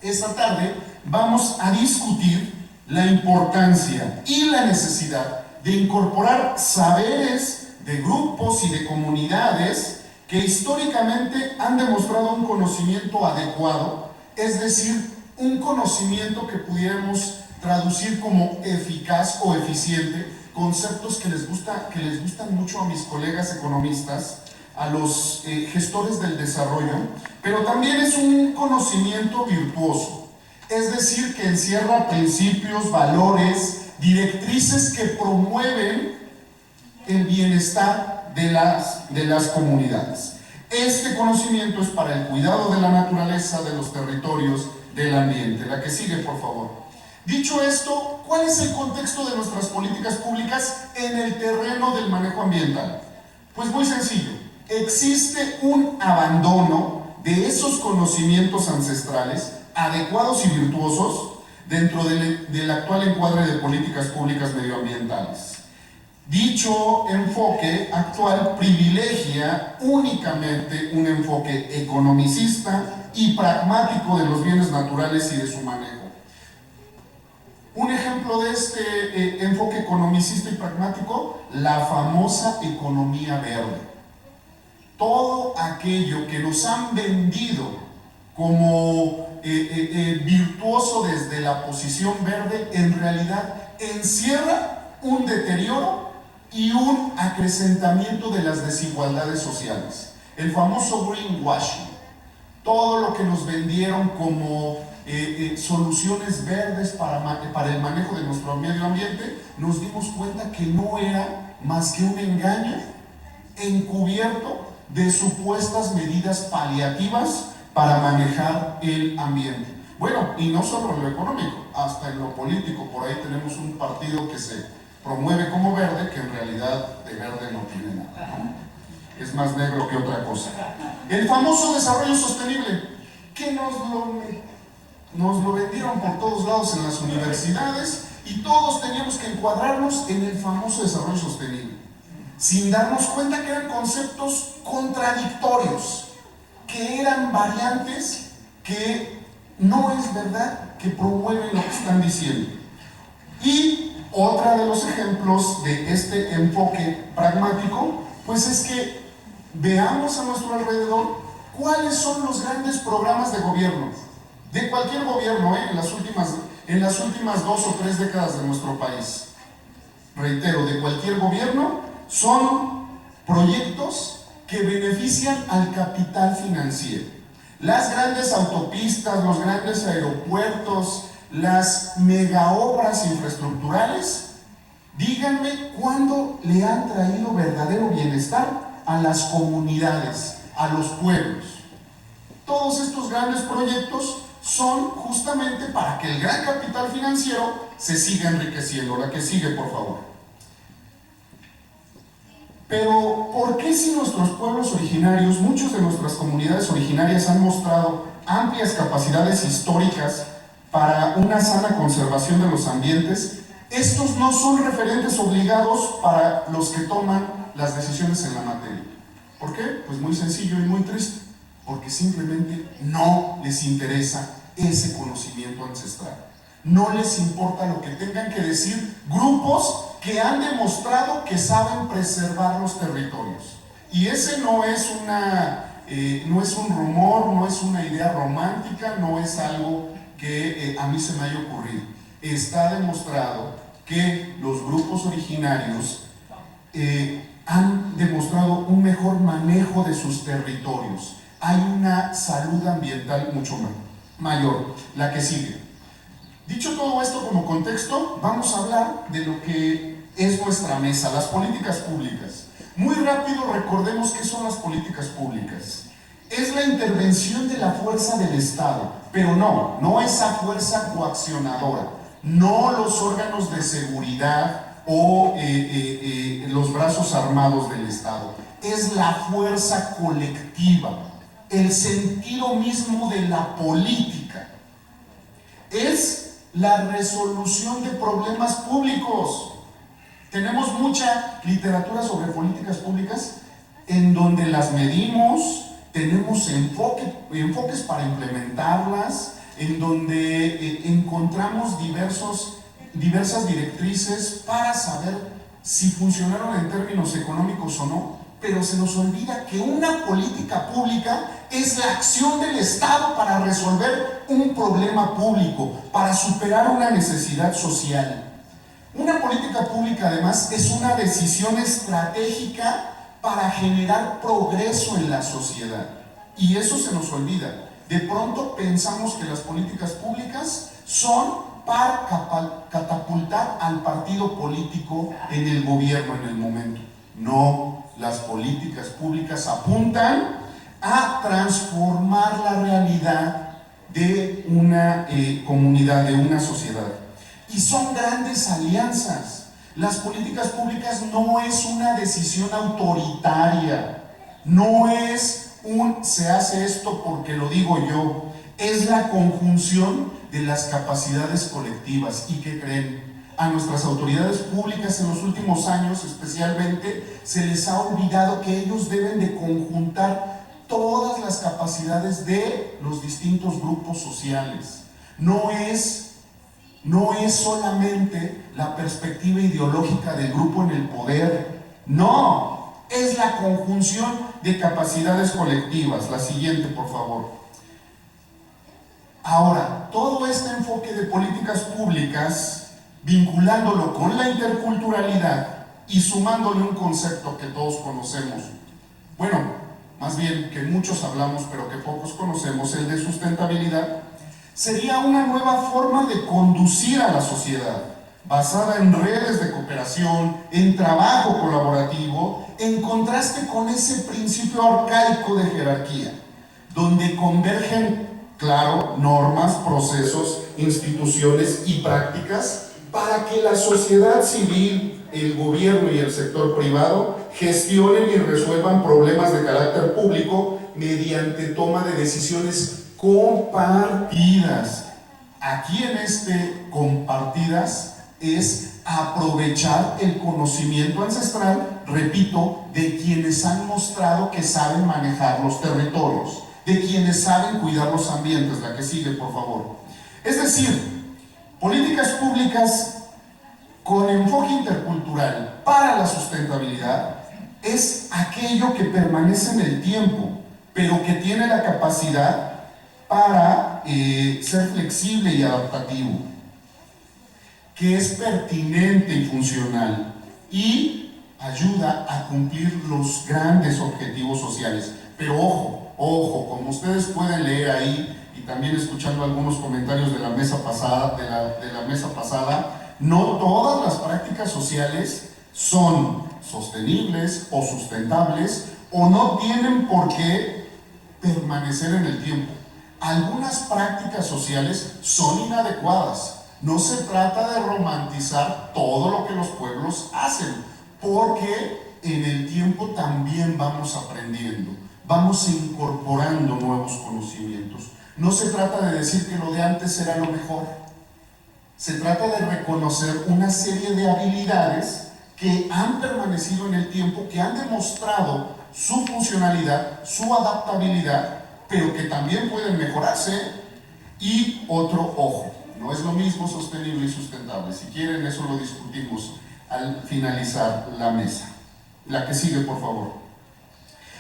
D: esta tarde vamos a discutir la importancia y la necesidad de incorporar saberes de grupos y de comunidades que históricamente han demostrado un conocimiento adecuado, es decir, un conocimiento que pudiéramos traducir como eficaz o eficiente, conceptos que les gustan mucho a mis colegas economistas, a los gestores del desarrollo, pero también es un conocimiento virtuoso, es decir, que encierra principios, valores, directrices que promueven el bienestar de las comunidades. Este conocimiento es para el cuidado de la naturaleza, de los territorios, del ambiente. La que sigue, por favor. Dicho esto, ¿cuál es el contexto de nuestras políticas públicas en el terreno del manejo ambiental? Pues muy sencillo. Existe un abandono de esos conocimientos ancestrales, adecuados y virtuosos, dentro del actual encuadre de políticas públicas medioambientales. Dicho enfoque actual privilegia únicamente un enfoque economicista y pragmático de los bienes naturales y de su manejo. Un ejemplo de este enfoque economicista y pragmático, la famosa economía verde. Todo aquello que nos han vendido como virtuoso desde la posición verde, en realidad encierra un deterioro y un acrecentamiento de las desigualdades sociales. El famoso greenwashing, todo lo que nos vendieron como soluciones verdes para el manejo de nuestro medio ambiente, nos dimos cuenta que no era más que un engaño encubierto de supuestas medidas paliativas para manejar el ambiente. Bueno, y no solo en lo económico, hasta en lo político. Por ahí tenemos un partido que se promueve como verde, que en realidad de verde no tiene nada, ¿no? Es más negro que otra cosa. El famoso desarrollo sostenible, que nos lo vendieron por todos lados en las universidades, y todos teníamos que encuadrarnos en el famoso desarrollo sostenible, sin darnos cuenta que eran conceptos contradictorios, que eran variantes que no es verdad que promueven lo que están diciendo. Y otro de los ejemplos de este enfoque pragmático, pues es que veamos a nuestro alrededor cuáles son los grandes programas de gobierno, de cualquier gobierno, en las últimas 2 o 3 décadas de nuestro país. Reitero, de cualquier gobierno, son proyectos que benefician al capital financiero. Las grandes autopistas, los grandes aeropuertos, las megaobras infraestructurales, díganme cuándo le han traído verdadero bienestar a las comunidades, a los pueblos. Todos estos grandes proyectos son justamente para que el gran capital financiero se siga enriqueciendo. La que sigue, por favor. Pero, ¿por qué si nuestros pueblos originarios, muchas de nuestras comunidades originarias han mostrado amplias capacidades históricas para una sana conservación de los ambientes, estos no son referentes obligados para los que toman las decisiones en la materia? ¿Por qué? Pues muy sencillo y muy triste, porque simplemente no les interesa ese conocimiento ancestral. No les importa lo que tengan que decir grupos que han demostrado que saben preservar los territorios. Y ese no es un rumor, no es una idea romántica, no es algo que a mí se me haya ocurrido. Está demostrado que los grupos originarios han demostrado un mejor manejo de sus territorios. Hay una salud ambiental mucho mayor. La que sigue. Dicho todo esto como contexto, vamos a hablar de lo que es nuestra mesa, las políticas públicas. Muy rápido recordemos qué son las políticas públicas. Es la intervención de la fuerza del Estado, pero no esa fuerza coaccionadora, no los órganos de seguridad o los brazos armados del Estado. Es la fuerza colectiva, el sentido mismo de la política. Es la resolución de problemas públicos. Tenemos mucha literatura sobre políticas públicas en donde las medimos, tenemos enfoques para implementarlas, en donde encontramos diversas directrices para saber si funcionaron en términos económicos o no, pero se nos olvida que una política pública es la acción del Estado para resolver un problema público, para superar una necesidad social. Una política pública, además, es una decisión estratégica para generar progreso en la sociedad. Y eso se nos olvida. De pronto pensamos que las políticas públicas son para catapultar al partido político en el gobierno en el momento. No, las políticas públicas apuntan a transformar la realidad de una comunidad, de una sociedad. Y son grandes alianzas. Las políticas públicas no es una decisión autoritaria, no es se hace esto porque lo digo yo, es la conjunción de las capacidades colectivas. ¿Y qué creen? A nuestras autoridades públicas en los últimos años especialmente se les ha olvidado que ellos deben de conjuntar todas las capacidades de los distintos grupos sociales. No es solamente la perspectiva ideológica del grupo en el poder, no, es la conjunción de capacidades colectivas. La siguiente, por favor. Ahora, todo este enfoque de políticas públicas, vinculándolo con la interculturalidad y sumándole un concepto que todos conocemos, bueno, más bien que muchos hablamos pero que pocos conocemos, el de sustentabilidad, sería una nueva forma de conducir a la sociedad, basada en redes de cooperación, en trabajo colaborativo, en contraste con ese principio arcaico de jerarquía, donde convergen, claro, normas, procesos, instituciones y prácticas para que la sociedad civil, el gobierno y el sector privado gestionen y resuelvan problemas de carácter público mediante toma de decisiones compartidas. Aquí en compartidas es aprovechar el conocimiento ancestral, repito, de quienes han mostrado que saben manejar los territorios, de quienes saben cuidar los ambientes. La que sigue, por favor. Es decir, políticas públicas con enfoque intercultural para la sustentabilidad es aquello que permanece en el tiempo, pero que tiene la capacidad para ser flexible y adaptativo, que es pertinente y funcional y ayuda a cumplir los grandes objetivos sociales. Pero ojo, como ustedes pueden leer ahí y también escuchando algunos comentarios de la mesa pasada, no todas las prácticas sociales son sostenibles o sustentables o no tienen por qué permanecer en el tiempo. Algunas prácticas sociales son inadecuadas. No se trata de romantizar todo lo que los pueblos hacen, porque en el tiempo también vamos aprendiendo, vamos incorporando nuevos conocimientos. No se trata de decir que lo de antes era lo mejor. Se trata de reconocer una serie de habilidades que han permanecido en el tiempo, que han demostrado su funcionalidad, su adaptabilidad, pero que también pueden mejorarse. Y otro ojo, no es lo mismo sostenible y sustentable. Si quieren, eso lo discutimos al finalizar la mesa. La que sigue, por favor.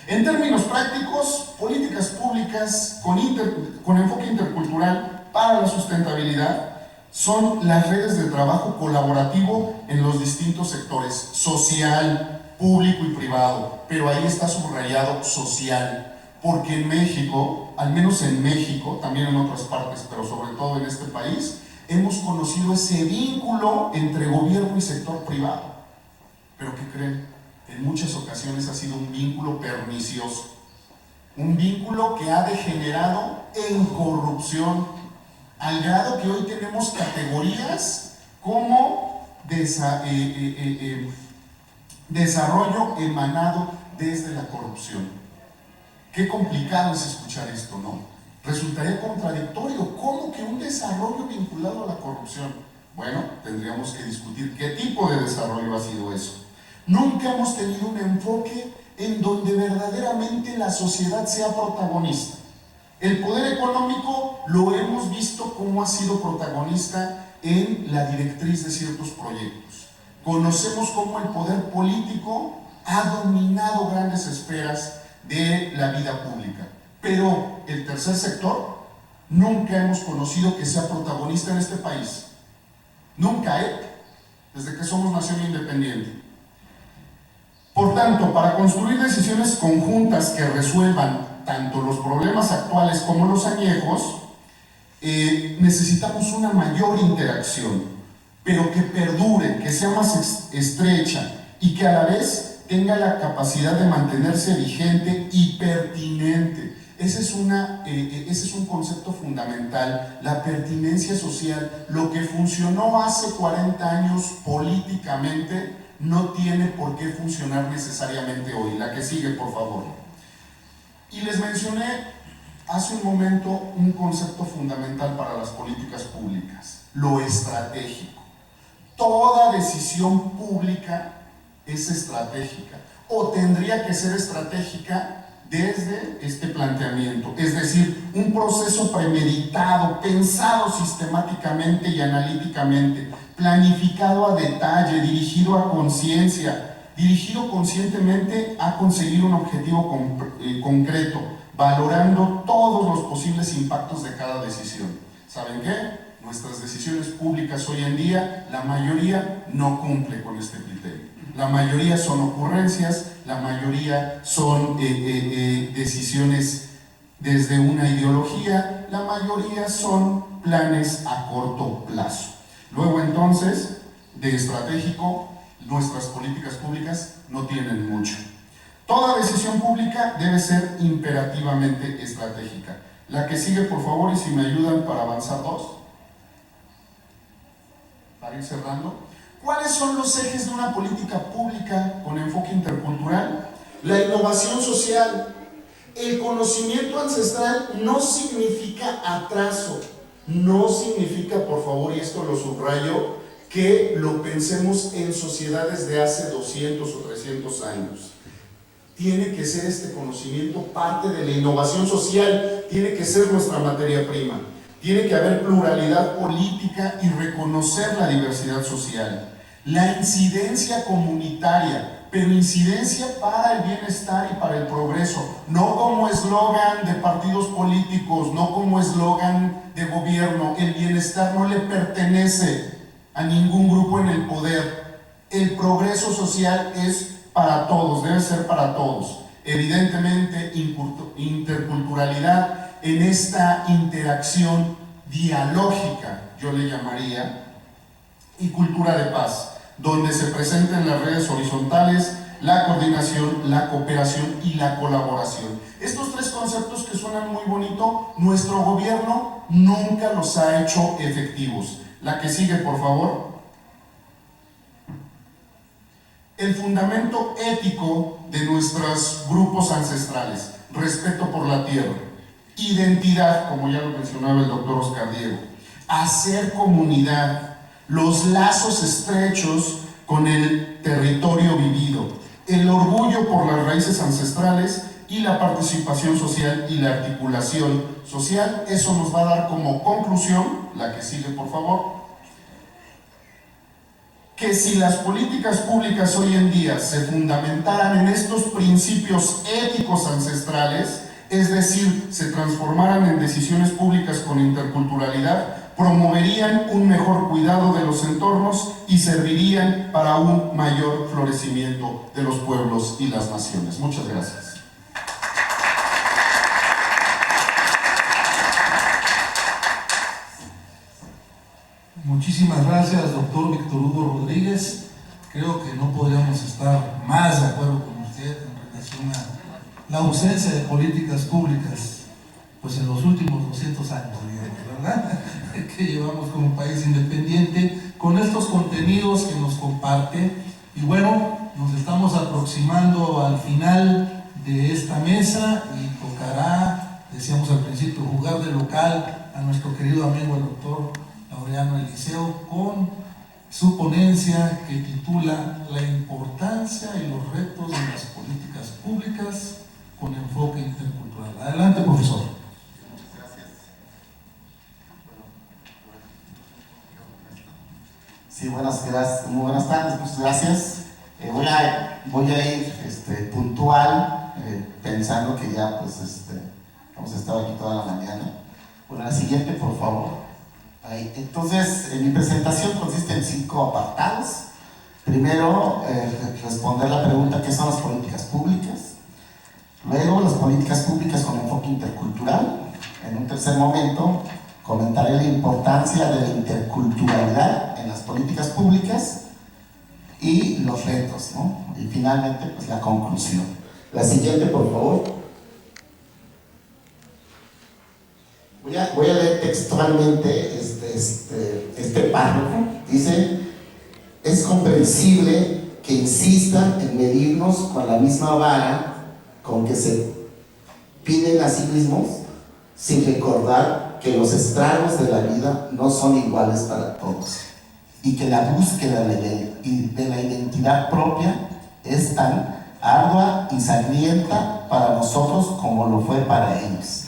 D: En términos prácticos, políticas públicas con enfoque intercultural para la sustentabilidad son las redes de trabajo colaborativo en los distintos sectores, social, público y privado, pero ahí está subrayado social, porque en México, al menos en México, también en otras partes, pero sobre todo en este país, hemos conocido ese vínculo entre gobierno y sector privado. Pero ¿qué creen? En muchas ocasiones ha sido un vínculo pernicioso, un vínculo que ha degenerado en corrupción, al grado que hoy tenemos categorías como desarrollo emanado desde la corrupción. Qué complicado es escuchar esto, ¿no? Resultaría contradictorio. ¿Cómo que un desarrollo vinculado a la corrupción? Bueno, tendríamos que discutir qué tipo de desarrollo ha sido eso. Nunca hemos tenido un enfoque en donde verdaderamente la sociedad sea protagonista. El poder económico lo hemos visto como ha sido protagonista en la directriz de ciertos proyectos. Conocemos cómo el poder político ha dominado grandes esferas de la vida pública, pero el tercer sector nunca hemos conocido que sea protagonista en este país. Nunca, desde que somos nación independiente. Por tanto, para construir decisiones conjuntas que resuelvan tanto los problemas actuales como los añejos, necesitamos una mayor interacción, pero que perdure, que sea más estrecha y que a la vez tenga la capacidad de mantenerse vigente y pertinente. Ese es un concepto fundamental, la pertinencia social. Lo que funcionó hace 40 años políticamente no tiene por qué funcionar necesariamente hoy. La que sigue, por favor. Y les mencioné hace un momento un concepto fundamental para las políticas públicas: lo estratégico. Toda decisión pública es estratégica, o tendría que ser estratégica desde este planteamiento, es decir, un proceso premeditado, pensado sistemáticamente y analíticamente, planificado a detalle, dirigido a conciencia, dirigido conscientemente a conseguir un objetivo concreto, valorando todos los posibles impactos de cada decisión. ¿Saben qué? Nuestras decisiones públicas hoy en día, la mayoría no cumple con este criterio. La mayoría son ocurrencias, la mayoría son decisiones desde una ideología, la mayoría son planes a corto plazo. Luego entonces, de estratégico, nuestras políticas públicas no tienen mucho. Toda decisión pública debe ser imperativamente estratégica. La que sigue, por favor, y si me ayudan para avanzar dos, para ir cerrando. ¿Cuáles son los ejes de una política pública con enfoque intercultural? La innovación social. El conocimiento ancestral no significa atraso, no significa, por favor, y esto lo subrayo, que lo pensemos en sociedades de hace 200 o 300 años. Tiene que ser este conocimiento parte de la innovación social, tiene que ser nuestra materia prima. Tiene que haber pluralidad política y reconocer la diversidad social. La incidencia comunitaria, pero incidencia para el bienestar y para el progreso, no como eslogan de partidos políticos, no como eslogan de gobierno. El bienestar no le pertenece a ningún grupo en el poder. El progreso social es para todos, debe ser para todos. Evidentemente, interculturalidad en esta interacción dialógica, yo le llamaría, y cultura de paz, donde se presenten las redes horizontales, la coordinación, la cooperación y la colaboración. Estos tres conceptos que suenan muy bonito, nuestro gobierno nunca los ha hecho efectivos. La que sigue, por favor. El fundamento ético de nuestros grupos ancestrales: respeto por la tierra, identidad, como ya lo mencionaba el doctor Oscar Diego, hacer comunidad, los lazos estrechos con el territorio vivido, el orgullo por las raíces ancestrales y la participación social y la articulación social. Eso nos va a dar como conclusión, la que sigue, por favor, que si las políticas públicas hoy en día se fundamentaran en estos principios éticos ancestrales, es decir, se transformaran en decisiones públicas con interculturalidad, promoverían un mejor cuidado de los entornos y servirían para un mayor florecimiento de los pueblos y las naciones. Muchas gracias.
A: Muchísimas gracias, doctor Víctor Hugo Rodríguez. Creo que no podríamos estar más de acuerdo con usted en relación a la ausencia de políticas públicas, pues en los últimos 200 años, digamos, ¿verdad? Que llevamos como país independiente, con estos contenidos que nos comparte. Y bueno, nos estamos aproximando al final de esta mesa y tocará, decíamos al principio, jugar de local a nuestro querido amigo el doctor Laureano Eliseo con su ponencia que titula La importancia y los retos de las políticas públicas con enfoque intercultural. Adelante, profesor.
E: Sí, muy buenas tardes, muchas gracias. Voy a ir puntual, pensando que ya hemos estado aquí toda la mañana. Bueno, la siguiente, por favor. Ahí. Entonces, mi presentación consiste en 5 apartados. Primero, responder la pregunta: ¿qué son las políticas públicas? Luego, las políticas públicas con enfoque intercultural. En un tercer momento, comentaré la importancia de la interculturalidad en las políticas públicas y los retos, ¿no? Y finalmente, pues la conclusión. La siguiente, por favor. Voy a leer textualmente este párrafo. Dice: es comprensible que insistan en medirnos con la misma vara con que se piden a sí mismos, sin recordar que los estragos de la vida no son iguales para todos, y que la búsqueda de la identidad propia es tan ardua y sangrienta para nosotros como lo fue para ellos.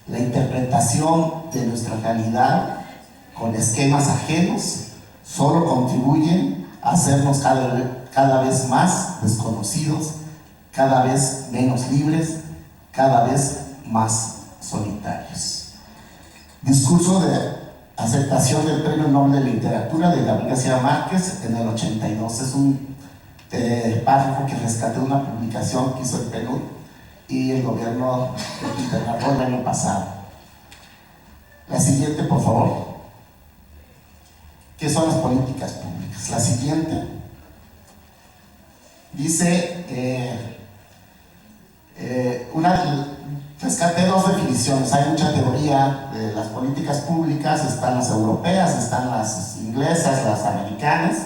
E: La interpretación de nuestra realidad con esquemas ajenos solo contribuyen a hacernos cada vez más desconocidos, cada vez menos libres, cada vez más solitarios. Discurso de aceptación del Premio Nobel de Literatura de Gabriel García Márquez en el 82. Es un párrafo que rescaté de una publicación que hizo el Perú y el gobierno de Quintana Roo el año pasado. La siguiente, por favor. ¿Qué son las políticas públicas? La siguiente dice, rescaté dos definiciones. Hay mucha teoría de las políticas públicas, están las europeas, están las inglesas, las americanas,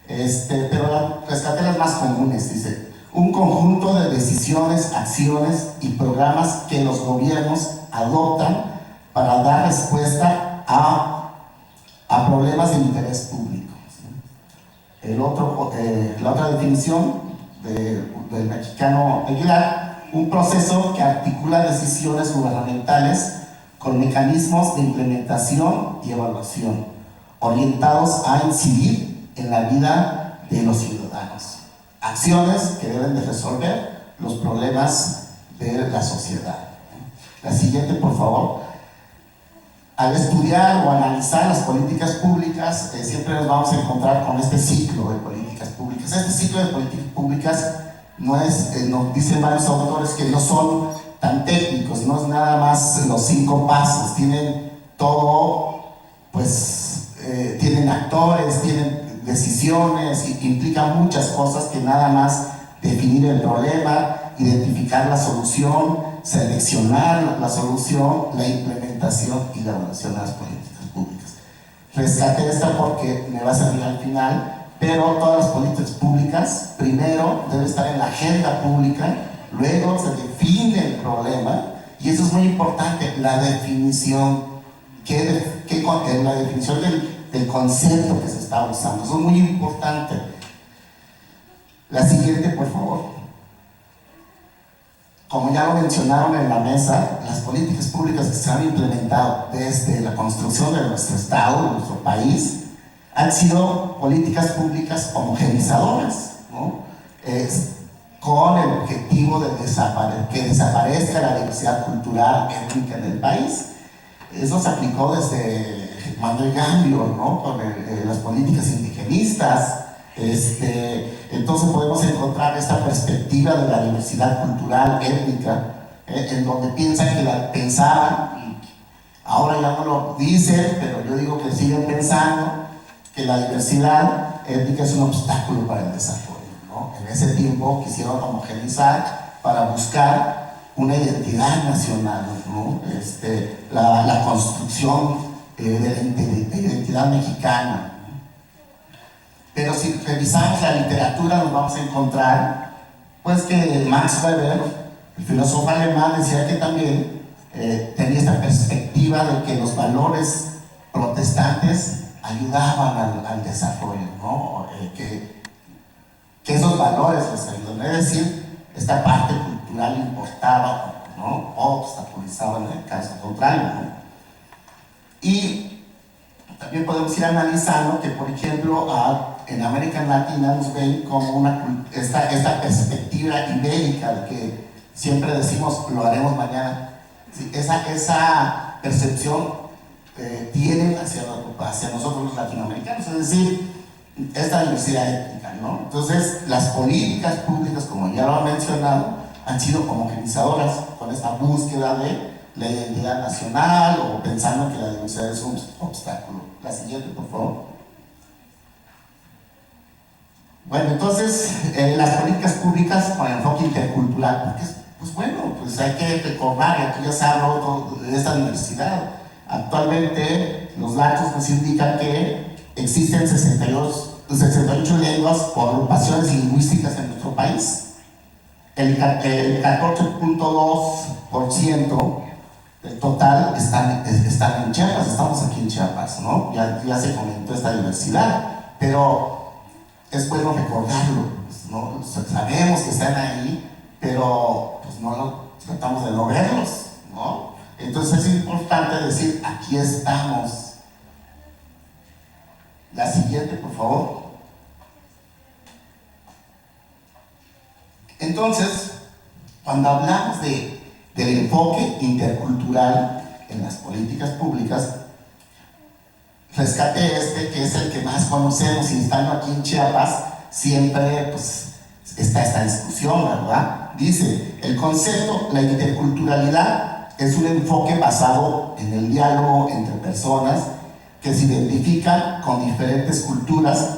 E: pero rescaté las más comunes. Dice: un conjunto de decisiones, acciones y programas que los gobiernos adoptan para dar respuesta a problemas de interés público. La otra definición del mexicano Aguilar: un proceso que articula decisiones gubernamentales con mecanismos de implementación y evaluación orientados a incidir en la vida de los ciudadanos. Acciones que deben de resolver los problemas de la sociedad. La siguiente, por favor. Al estudiar o analizar las políticas públicas, siempre nos vamos a encontrar con este ciclo de políticas públicas. Este ciclo de políticas públicas no es, nos dicen varios autores que no son tan técnicos, no es nada más los 5 pasos, tienen todo, pues, tienen actores, tienen decisiones, implican muchas cosas que nada más definir el problema, identificar la solución, seleccionar la solución, la implementación y la evaluación de las políticas públicas. Rescaté esta porque me va a servir al final, pero todas las políticas públicas primero deben estar en la agenda pública, luego se define el problema, y eso es muy importante, la definición, la definición del concepto que se está usando. Eso es muy importante. La siguiente, por favor. Como ya lo mencionaron en la mesa, las políticas públicas que se han implementado desde la construcción de nuestro Estado, de nuestro país, han sido políticas públicas homogenizadoras, ¿no? Con el objetivo de que desaparezca la diversidad cultural étnica en el país. Eso se aplicó desde Manuel Gambio, ¿no? Con las políticas indigenistas. Entonces podemos encontrar esta perspectiva de la diversidad cultural étnica, en donde pensaban, y ahora ya no lo dicen, pero yo digo que siguen pensando que la diversidad étnica es un obstáculo para el desarrollo, ¿no? En ese tiempo quisieron homogeneizar para buscar una identidad nacional, ¿no? La construcción de la identidad mexicana. Pero si revisamos la literatura, nos vamos a encontrar pues que Max Weber, el filósofo alemán, decía que también tenía esta perspectiva de que los valores protestantes ayudaban al desarrollo, ¿no? Que esos valores les ayudan. Es decir, esta parte cultural importaba, ¿no? O obstaculizaba en el caso contrario, ¿no? Y también podemos ir analizando que, por ejemplo, en América Latina nos ven como esta perspectiva ibérica de que siempre decimos lo haremos mañana. Sí, esa percepción tienen hacia nosotros los latinoamericanos, es decir, esta diversidad étnica, ¿no? Entonces, las políticas públicas, como ya lo he mencionado, han sido homogenizadoras con esta búsqueda de la identidad nacional o pensando que la diversidad es un obstáculo. La siguiente, por favor. Bueno, entonces, las políticas públicas con enfoque intercultural, porque, pues bueno, pues hay que recordar, aquí ya se habló de esta diversidad. Actualmente, los datos nos indican que existen 68 lenguas o agrupaciones lingüísticas en nuestro país. El 14.2% del total están en Chiapas, estamos aquí en Chiapas, ¿no? Ya se comentó esta diversidad, pero es bueno recordarlo, pues, ¿no? Sabemos que están ahí, pero pues tratamos de no verlos, ¿no? Entonces es importante decir, aquí estamos. La siguiente, por favor. Entonces, cuando hablamos del enfoque intercultural en las políticas públicas, rescate que es el que más conocemos, y estando aquí en Chiapas, siempre pues, está esta discusión, ¿verdad? Dice, el concepto, la interculturalidad, es un enfoque basado en el diálogo entre personas que se identifican con diferentes culturas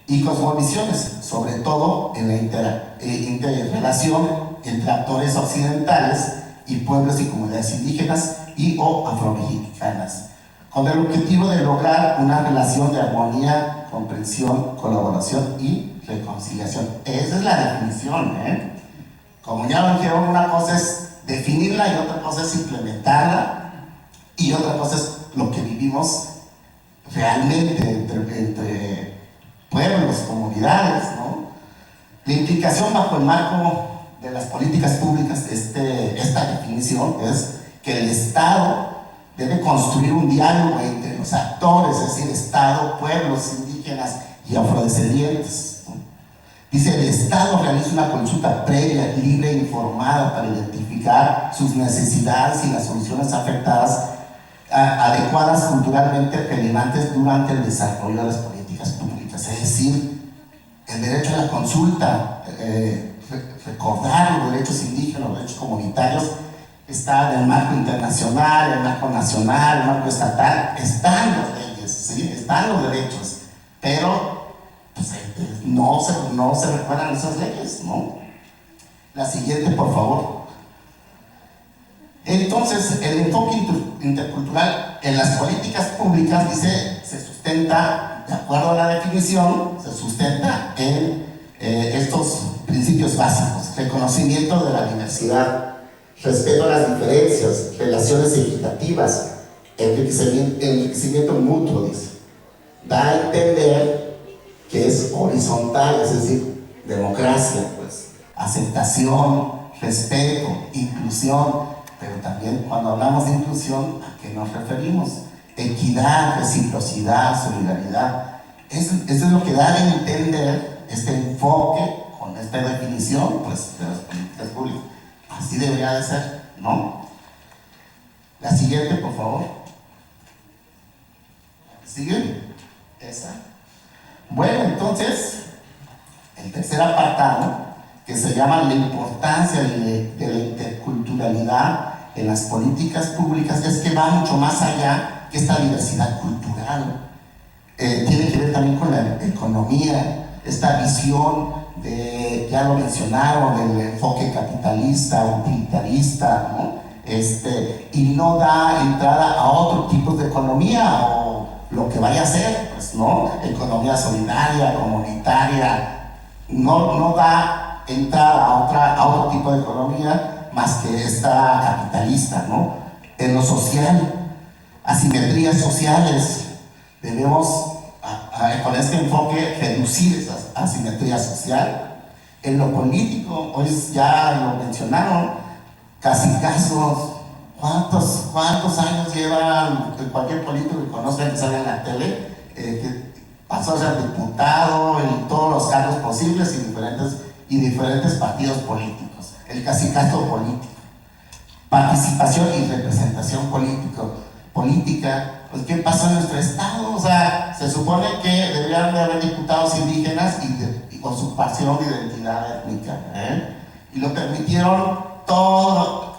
E: y cosmovisiones, sobre todo en la interrelación entre actores occidentales y pueblos y comunidades indígenas y o afromexicanas, con el objetivo de lograr una relación de armonía, comprensión, colaboración y reconciliación. Esa es la definición, ¿eh? Como ya lo dijeron, una cosa es definirla y otra cosa es implementarla y otra cosa es lo que vivimos realmente entre pueblos, comunidades, ¿no? La implicación bajo el marco de las políticas públicas, esta definición es que el Estado debe construir un diálogo entre los actores, es decir, Estado, pueblos indígenas y afrodescendientes, ¿no? Dice, el Estado realiza una consulta previa, libre e informada para identificar sus necesidades y las soluciones afectadas adecuadas culturalmente relevantes durante el desarrollo de las políticas públicas. Es decir, el derecho a la consulta, recordar los derechos indígenas, los derechos comunitarios, está en el marco internacional, el marco nacional, el marco estatal, están las leyes, ¿sí? Están los derechos, pero pues, no se recuerdan esas leyes, ¿no? La siguiente, por favor. Entonces, el enfoque intercultural en las políticas públicas, dice, se sustenta, de acuerdo a la definición, se sustenta en estos principios básicos: reconocimiento de la diversidad, respeto a las diferencias, relaciones equitativas, enriquecimiento mutuo, dice. Da a entender que es horizontal, es decir, democracia, pues, aceptación, respeto, inclusión. Pero también cuando hablamos de inclusión, ¿a qué nos referimos? Equidad, reciprocidad, solidaridad. Eso es lo que da a entender este enfoque con esta definición, pues, de las políticas públicas. Así debería de ser, ¿no? La siguiente, por favor. ¿Sigue? Esa. Bueno, entonces, el tercer apartado, que se llama la importancia de la interculturalidad en las políticas públicas, es que va mucho más allá que esta diversidad cultural. Tiene que ver también con la economía, esta visión de, ya lo mencionaron, del enfoque capitalista, utilitarista, ¿no? Y no da entrada a otro tipo de economía o lo que vaya a ser, pues, ¿no? Economía solidaria, comunitaria, no da entrada a otro tipo de economía más que esta capitalista, ¿no? En lo social, asimetrías sociales, debemos con este enfoque reducir esa asimetría social. En lo político, hoy ya lo mencionaron, casicazos. ¿Cuántos años lleva cualquier político que conozcan que sale en la tele, que pasó a ser diputado y todos los cargos posibles y diferentes partidos políticos? El cacicazo político, participación y representación político. política. Pues, ¿qué pasa en nuestro estado? O sea, se supone que deberían de haber diputados indígenas y con su pasión de identidad étnica, y lo permitieron todo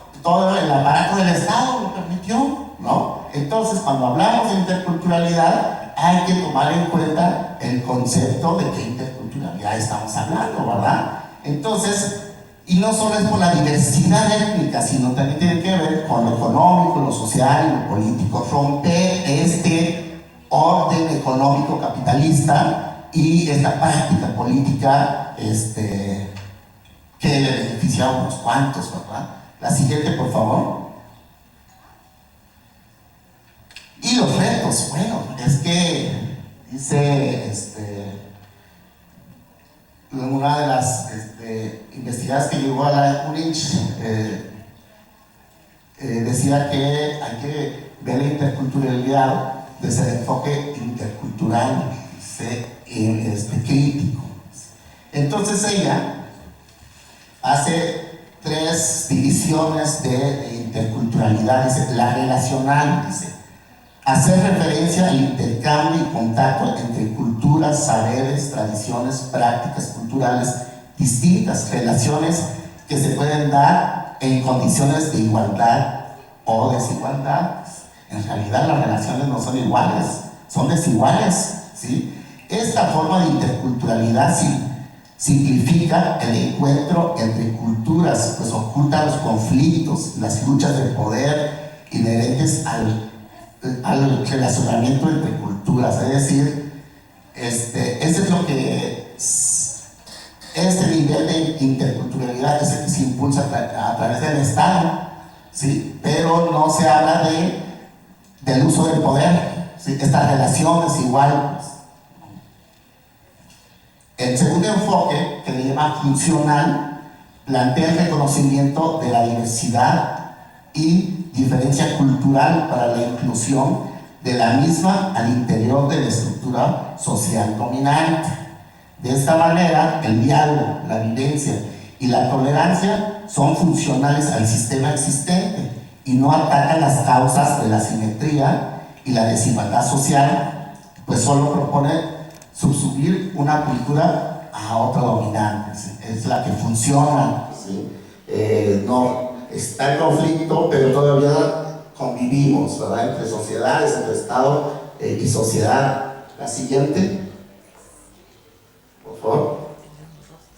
E: el aparato del estado, lo permitió, ¿no? Entonces, cuando hablamos de interculturalidad, hay que tomar en cuenta el concepto de qué interculturalidad estamos hablando, ¿verdad? Entonces, y no solo es por la diversidad étnica, sino también tiene que ver con lo económico, lo social y lo político. Romper este orden económico capitalista y esta práctica política que le beneficia a unos cuantos, ¿verdad? La siguiente, por favor. Y los retos, bueno, es que dice una de las investigadas que llegó a la UNICH decía que hay que ver la interculturalidad desde el enfoque intercultural, crítico. Entonces ella hace 3 divisiones de interculturalidad. Dice, la relacional, dice, hacer referencia al intercambio y contacto entre culturas, saberes, tradiciones, prácticas culturales distintas, relaciones que se pueden dar en condiciones de igualdad o desigualdad. En realidad las relaciones no son iguales, son desiguales, ¿sí? Esta forma de interculturalidad simplifica el encuentro entre culturas, pues oculta los conflictos, las luchas de poder inherentes al relacionamiento entre culturas. Es decir, ese es lo que este nivel de interculturalidad es el que se impulsa a través del Estado, ¿sí? Pero no se habla del uso del poder, ¿sí? Estas relaciones iguales. El segundo enfoque, que le llama funcional, plantea el reconocimiento de la diversidad y diferencia cultural para la inclusión de la misma al interior de la estructura social dominante. De esta manera, el diálogo, la vivencia y la tolerancia son funcionales al sistema existente y no atacan las causas de la asimetría y la desigualdad social, pues solo propone subsumir una cultura a otra dominante, ¿sí? Es la que funciona, ¿sí? No está en conflicto, pero todavía convivimos, ¿verdad? Entre sociedades, entre Estado y sociedad. La siguiente, por favor.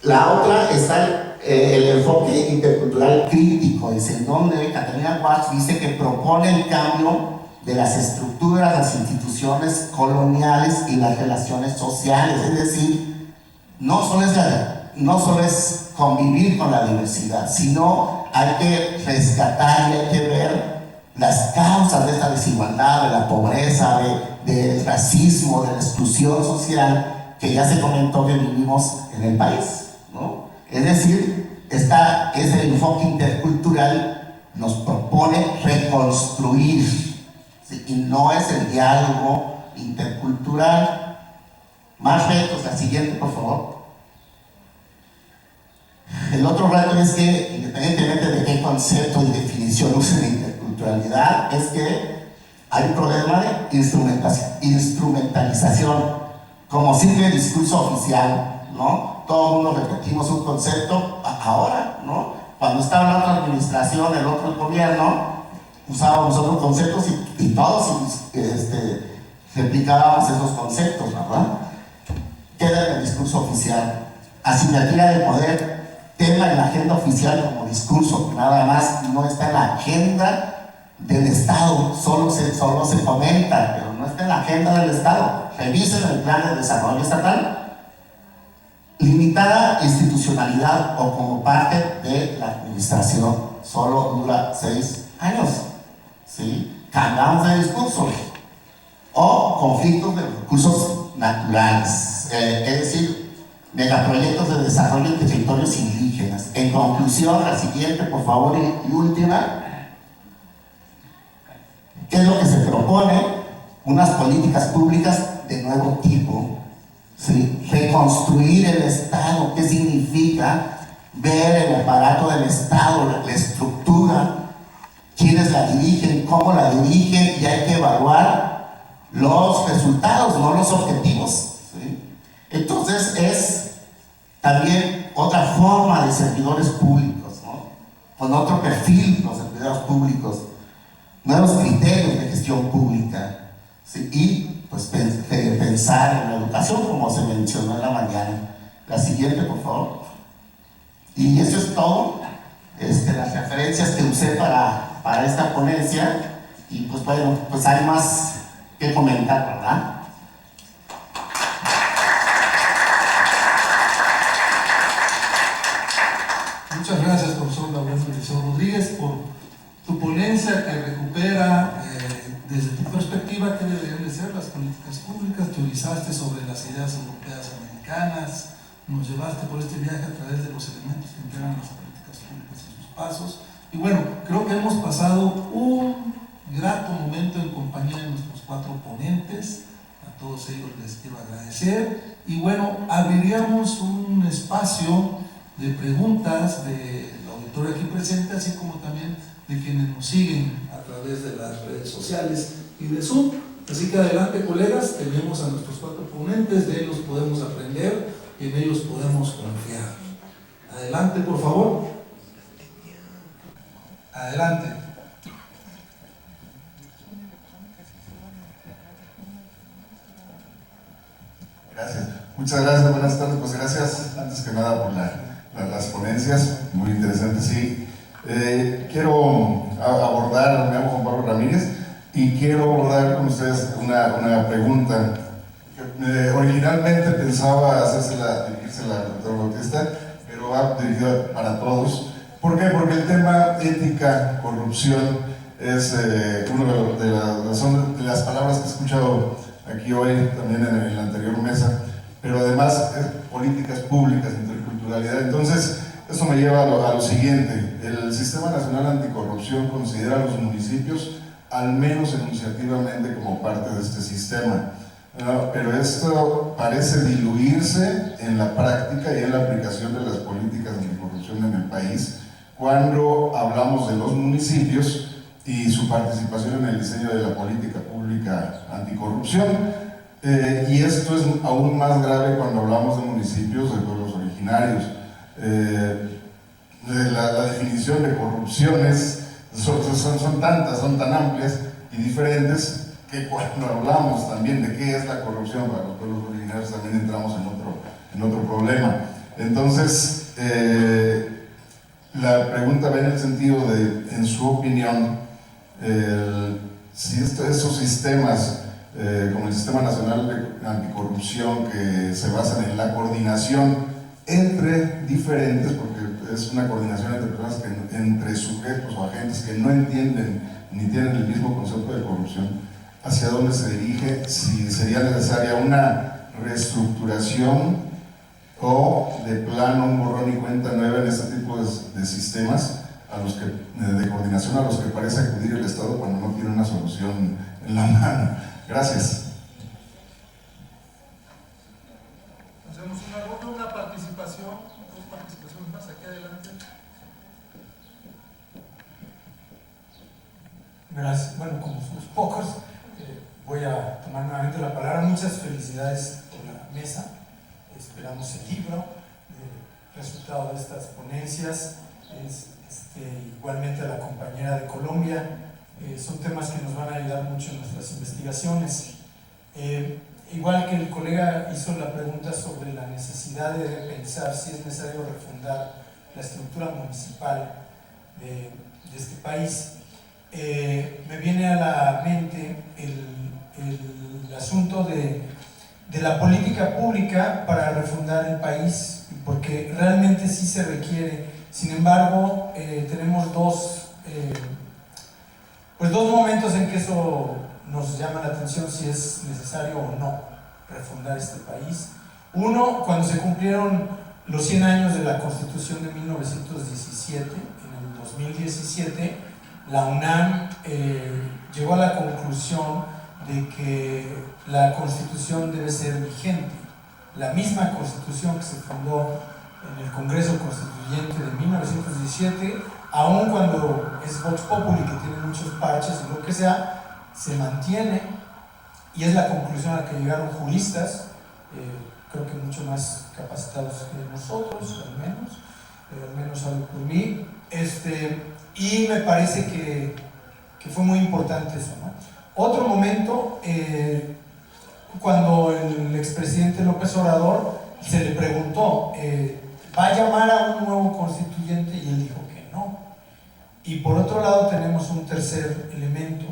E: La otra está el enfoque intercultural crítico, dice, en donde Catalina Walsh dice que propone el cambio de las estructuras, las instituciones coloniales y las relaciones sociales. Es decir, no solo es convivir con la diversidad, sino hay que rescatar y hay que ver las causas de esta desigualdad, de la pobreza, del racismo, de la exclusión social que ya se comentó que vivimos en el país, ¿no? Es decir, ese enfoque intercultural nos propone reconstruir, ¿sí? Y no es el diálogo intercultural. Más retos, la siguiente, por favor. El otro reto es que, independientemente de qué concepto y definición usen de interculturalidad, es que hay un problema de instrumentalización como simple discurso oficial, ¿no? Todo el mundo repetimos un concepto ahora, ¿no? Cuando estaba la otra administración, el otro gobierno, usábamos otros conceptos y todos replicábamos esos conceptos, ¿verdad? Queda en el discurso oficial. Asimetría de poder, tema en la agenda oficial como discurso, que nada más no está en la agenda del Estado, solo se comenta, pero no está en la agenda del Estado. Revisen el plan de desarrollo estatal. Limitada institucionalidad o como parte de la administración, solo dura 6 años, ¿sí? Cambiamos de discurso. O conflictos de recursos naturales, es decir, megaproyectos de desarrollo en territorios indígenas. En conclusión, la siguiente, por favor, y última. ¿Qué es lo que se propone? Unas políticas públicas de nuevo tipo, ¿sí? Reconstruir el Estado. ¿Qué significa? Ver el aparato del Estado, la estructura, quiénes la dirigen, cómo la dirigen, y hay que evaluar los resultados, no los objetivos, ¿sí? Entonces es también otra forma de servidores públicos, ¿no? Con otro perfil los servidores públicos, nuevos criterios de gestión pública, ¿sí? Y pues pensar en la educación, como se mencionó en la mañana. La siguiente, por favor. Y eso es todo, las referencias que usé para esta ponencia, y pues bueno, pues hay más que comentar, ¿verdad?
A: Muchas gracias, profesor Laureano Eliseo Rodríguez, por tu ponencia que recupera desde tu perspectiva qué deberían de ser las políticas públicas. Teorizaste sobre las ideas europeas americanas, nos llevaste por este viaje a través de los elementos que integran las políticas públicas y sus pasos. Y bueno, creo que hemos pasado un grato momento en compañía de nuestros 4 ponentes. A todos ellos les quiero agradecer. Y bueno, abriríamos un espacio de preguntas del auditorio aquí presente, así como también de quienes nos siguen a través de las redes sociales y de Zoom. Así que adelante, colegas, tenemos a nuestros 4 ponentes, de ellos podemos aprender y en ellos podemos confiar. Adelante, por favor. Adelante.
F: Gracias. Muchas gracias, buenas tardes. Pues gracias, antes que nada, por las ponencias, muy interesantes, sí. Quiero abordar, me llamo Juan Pablo Ramírez, y quiero abordar con ustedes una pregunta. Originalmente pensaba dirigírsela al doctor Bautista, pero va dirigida para todos. ¿Por qué? Porque el tema ética, corrupción, es una de las palabras que he escuchado aquí hoy, también en la anterior mesa, pero además políticas públicas, interculturalidad. Entonces, eso me lleva a lo siguiente: el Sistema Nacional Anticorrupción considera a los municipios, al menos enunciativamente, como parte de este sistema. Pero esto parece diluirse en la práctica y en la aplicación de las políticas anticorrupción en el país, cuando hablamos de los municipios y su participación en el diseño de la política pública anticorrupción. Y esto es aún más grave cuando hablamos de municipios de pueblos originarios. La definición de corrupciones son tantas, son tan amplias y diferentes, que cuando hablamos también de qué es la corrupción para los pueblos originarios, también entramos en otro problema. Entonces, la pregunta va en el sentido de, en su opinión, si esos sistemas, como el Sistema Nacional de Anticorrupción, que se basan en la coordinación entre diferentes, porque es una coordinación entre personas, entre sujetos o agentes que no entienden ni tienen el mismo concepto de corrupción, hacia dónde se dirige, si sería necesaria una reestructuración o de plano un borrón y cuenta nueva en este tipo de sistemas de coordinación a los que parece acudir el Estado cuando no tiene una solución en la mano. Gracias.
A: Hacemos una participación, 2 participaciones más aquí adelante.
G: Gracias. Bueno, como somos pocos, voy a tomar nuevamente la palabra. Muchas felicidades por la mesa. Esperamos el libro, el resultado de estas ponencias. Igualmente a la compañera de Colombia. Son temas que nos van a ayudar mucho en nuestras investigaciones. Igual que el colega hizo la pregunta sobre la necesidad de pensar si es necesario refundar la estructura municipal de este país, me viene a la mente el asunto de la política pública para refundar el país, porque realmente sí se requiere. Sin embargo, tenemos dos momentos en que eso nos llama la atención, si es necesario o no refundar este país. Uno, cuando se cumplieron los 100 años de la Constitución de 1917, en el 2017, la UNAM llegó a la conclusión de que la Constitución debe ser vigente. La misma Constitución que se fundó en el Congreso Constituyente de 1917, aun cuando es Vox Populi, que tiene muchos parches y lo que sea, se mantiene, y es la conclusión a la que llegaron juristas, creo que mucho más capacitados que nosotros, al menos hablo por mí, y me parece que fue muy importante eso, ¿no? Otro momento, cuando el expresidente López Obrador se le preguntó, ¿va a llamar a un nuevo constituyente? Y él dijo que no. Y por otro lado tenemos un tercer elemento.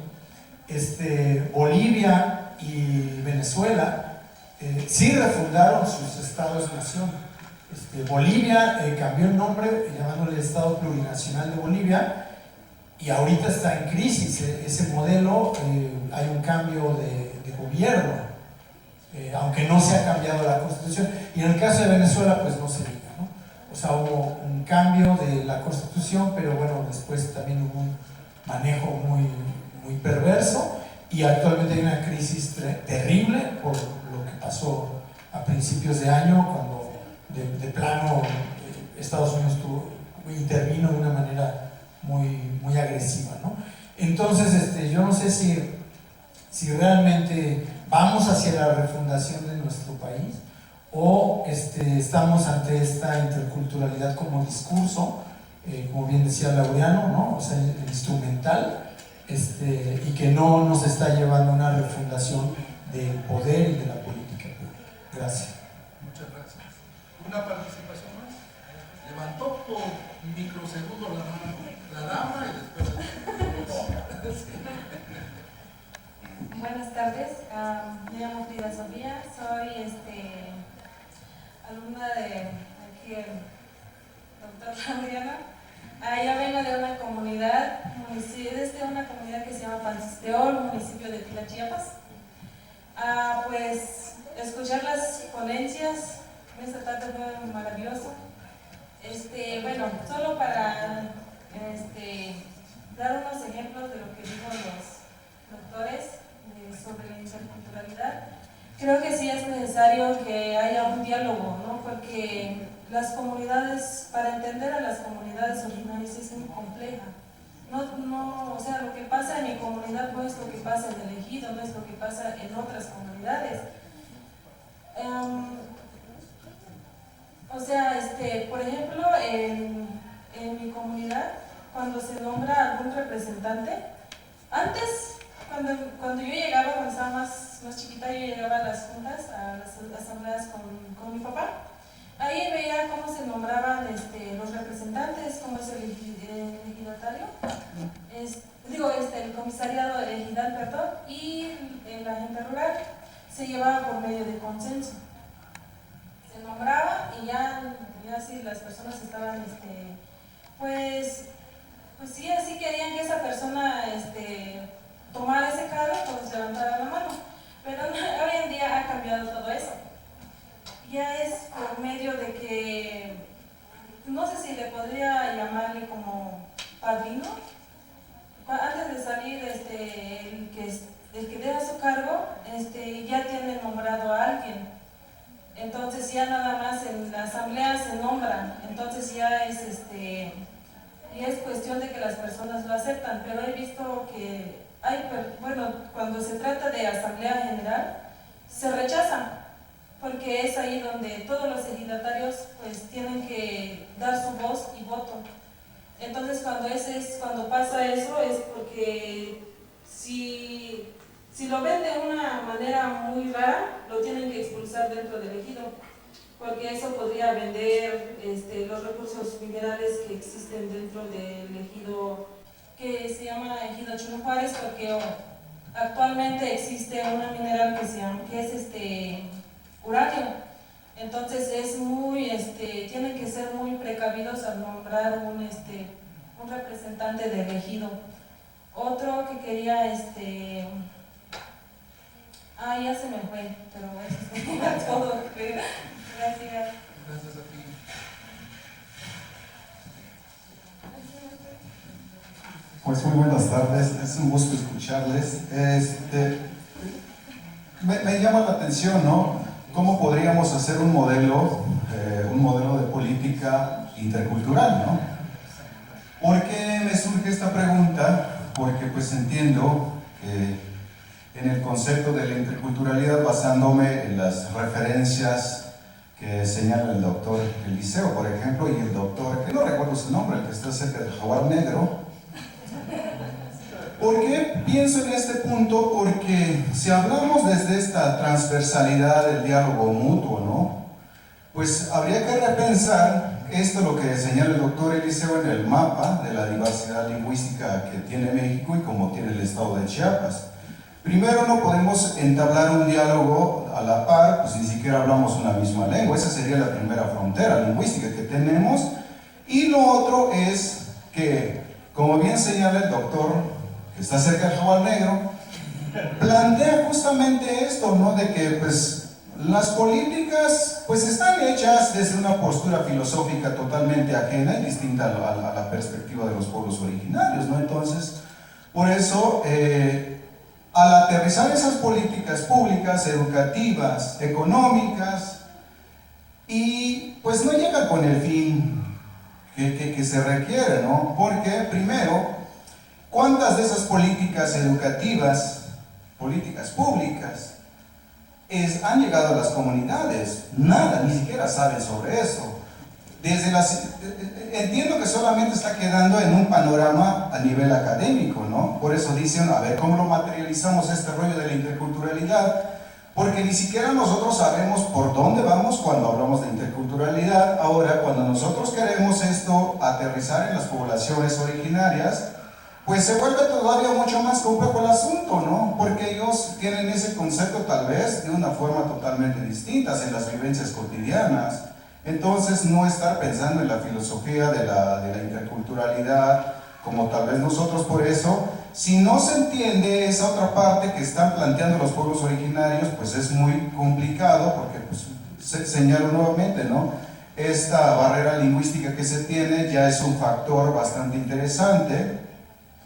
G: Bolivia y Venezuela sí refundaron sus estados-nación. Bolivia cambió el nombre llamándole Estado Plurinacional de Bolivia, y ahorita está en crisis ese modelo. Hay un cambio de gobierno, aunque no se ha cambiado la constitución, y en el caso de Venezuela pues no se diga, ¿no? O sea, hubo un cambio de la constitución, pero bueno, después también hubo un manejo muy perverso, y actualmente hay una crisis terrible por lo que pasó a principios de año, cuando de plano Estados Unidos intervino de una manera muy agresiva, ¿no? Entonces, yo no sé si realmente vamos hacia la refundación de nuestro país, o estamos ante esta interculturalidad como discurso, como bien decía Laureano, ¿no? O sea, instrumental, y que no nos está llevando a una refundación del poder y de la política pública. Gracias.
A: Muchas gracias. Una participación más. Levantó por microsegundos la mano la dama y después.
H: Buenas tardes, me llamo Frida Sofía, soy alumna de aquí el doctor Laureano. Yo vengo de una comunidad, una comunidad que se llama Panchisteol, municipio de Tila, Chiapas. Pues escuchar las ponencias esta tarde fue maravilloso. Bueno, solo para dar unos ejemplos de lo que dijo los doctores sobre la interculturalidad. Creo que sí es necesario que haya un diálogo, ¿no? Porque las comunidades, para entender a las comunidades originarias es muy compleja. O sea, lo que pasa en mi comunidad no es lo que pasa en el ejido, no es lo que pasa en otras comunidades. O sea, por ejemplo, en mi comunidad, cuando se nombra algún representante, antes, cuando yo llegaba, cuando estaba más chiquita, yo llegaba a las juntas, a las asambleas con mi papá. Ahí veía cómo se nombraban los representantes, cómo es el ejidatario, el comisariado ejidal, perdón, y la gente rural se llevaba por medio de consenso. Se nombraba y ya así las personas estaban, pues sí, así querían que esa persona tomara ese cargo, pues levantara la mano. Pero hoy en día ha cambiado todo eso. Ya es por medio de que, no sé si le podría llamarle como padrino. Antes de salir, el que deja su cargo, ya tiene nombrado a alguien. Entonces ya nada más en la asamblea se nombra. Entonces ya es cuestión de que las personas lo aceptan. Pero he visto que cuando se trata de asamblea general, se rechaza. Porque es ahí donde todos los ejidatarios pues tienen que dar su voz y voto. Entonces cuando pasa eso es porque si lo ven de una manera muy rara, lo tienen que expulsar dentro del ejido, porque eso podría vender los recursos minerales que existen dentro del ejido que se llama ejido Chuno Juárez, porque actualmente existe una mineral que es uranio. Entonces es tienen que ser muy precavidos al nombrar un representante del ejido. Otro que quería, ya se me fue, pero eso es todo. Gracias.
A: Gracias a ti.
I: Pues muy buenas tardes, es un gusto escucharles. Me llama la atención, ¿no? ¿Cómo podríamos hacer un modelo de política intercultural, ¿no? Porque me surge surge esta pregunta porque pues entiendo que en el concepto de la interculturalidad, basándome en las referencias que señala el doctor Eliseo, por ejemplo, y el doctor, que no recuerdo su nombre, el que está cerca del Jaguar Negro. ¿Por qué pienso en este punto? Porque si hablamos desde esta transversalidad del diálogo mutuo, ¿no? Pues habría que repensar esto, lo que señala el doctor Eliseo en el mapa de la diversidad lingüística que tiene México y como tiene el estado de Chiapas. Primero, no podemos entablar un diálogo a la par, pues ni siquiera hablamos una misma lengua. Esa sería la primera frontera lingüística que tenemos. Y lo otro es que, como bien señala el doctor, que está cerca del Jaguar Negro, plantea justamente esto, ¿no? De que pues las políticas pues están hechas desde una postura filosófica totalmente ajena y distinta a la perspectiva de los pueblos originarios, ¿no? Entonces, por eso, al aterrizar esas políticas públicas, educativas, económicas, y pues no llega con el fin que se requiere, ¿no? Porque primero, ¿cuántas de esas políticas educativas, políticas públicas, han llegado a las comunidades? Nada, ni siquiera saben sobre eso. Entiendo que solamente está quedando en un panorama a nivel académico, ¿no? Por eso dicen, a ver, ¿cómo lo materializamos este rollo de la interculturalidad? Porque ni siquiera nosotros sabemos por dónde vamos cuando hablamos de interculturalidad. Ahora, cuando nosotros queremos esto aterrizar en las poblaciones originarias, pues se vuelve todavía mucho más complejo el asunto, ¿no? Porque ellos tienen ese concepto tal vez de una forma totalmente distinta en las vivencias cotidianas. Entonces, no estar pensando en la filosofía de la interculturalidad como tal vez nosotros. Por eso, si no se entiende esa otra parte que están planteando los pueblos originarios, pues es muy complicado, porque pues, señalo nuevamente, ¿no? Esta barrera lingüística que se tiene ya es un factor bastante interesante,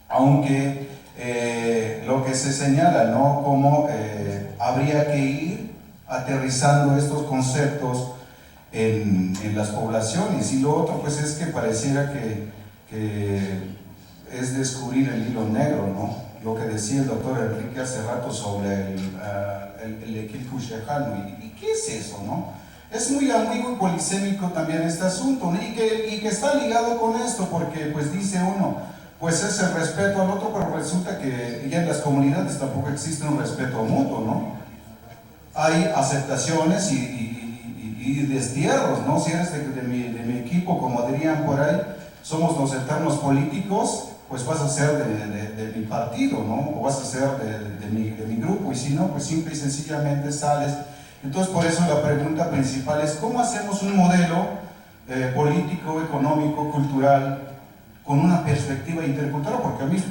I: aunque lo que se señala, ¿no? Cómo habría que ir aterrizando estos conceptos en las poblaciones. Y lo otro pues es que pareciera que es descubrir el hilo negro, ¿no? Lo que decía el doctor Enrique hace rato sobre el equilcush lejano. ¿Y qué es eso, no? Es muy ambiguo y polisémico también este asunto, ¿no? y que está ligado con esto, porque pues dice uno, pues es el respeto al otro, pero resulta que ya en las comunidades tampoco existe un respeto mutuo, ¿no? Hay aceptaciones y destierros, ¿no? Si eres de mi equipo, como dirían por ahí, somos los eternos políticos, pues vas a ser de mi partido, ¿no? O vas a ser de mi grupo, y si no, pues simple y sencillamente sales. Entonces, por eso la pregunta principal es, ¿cómo hacemos un modelo político, económico, cultural, con una perspectiva intercultural? Porque a mí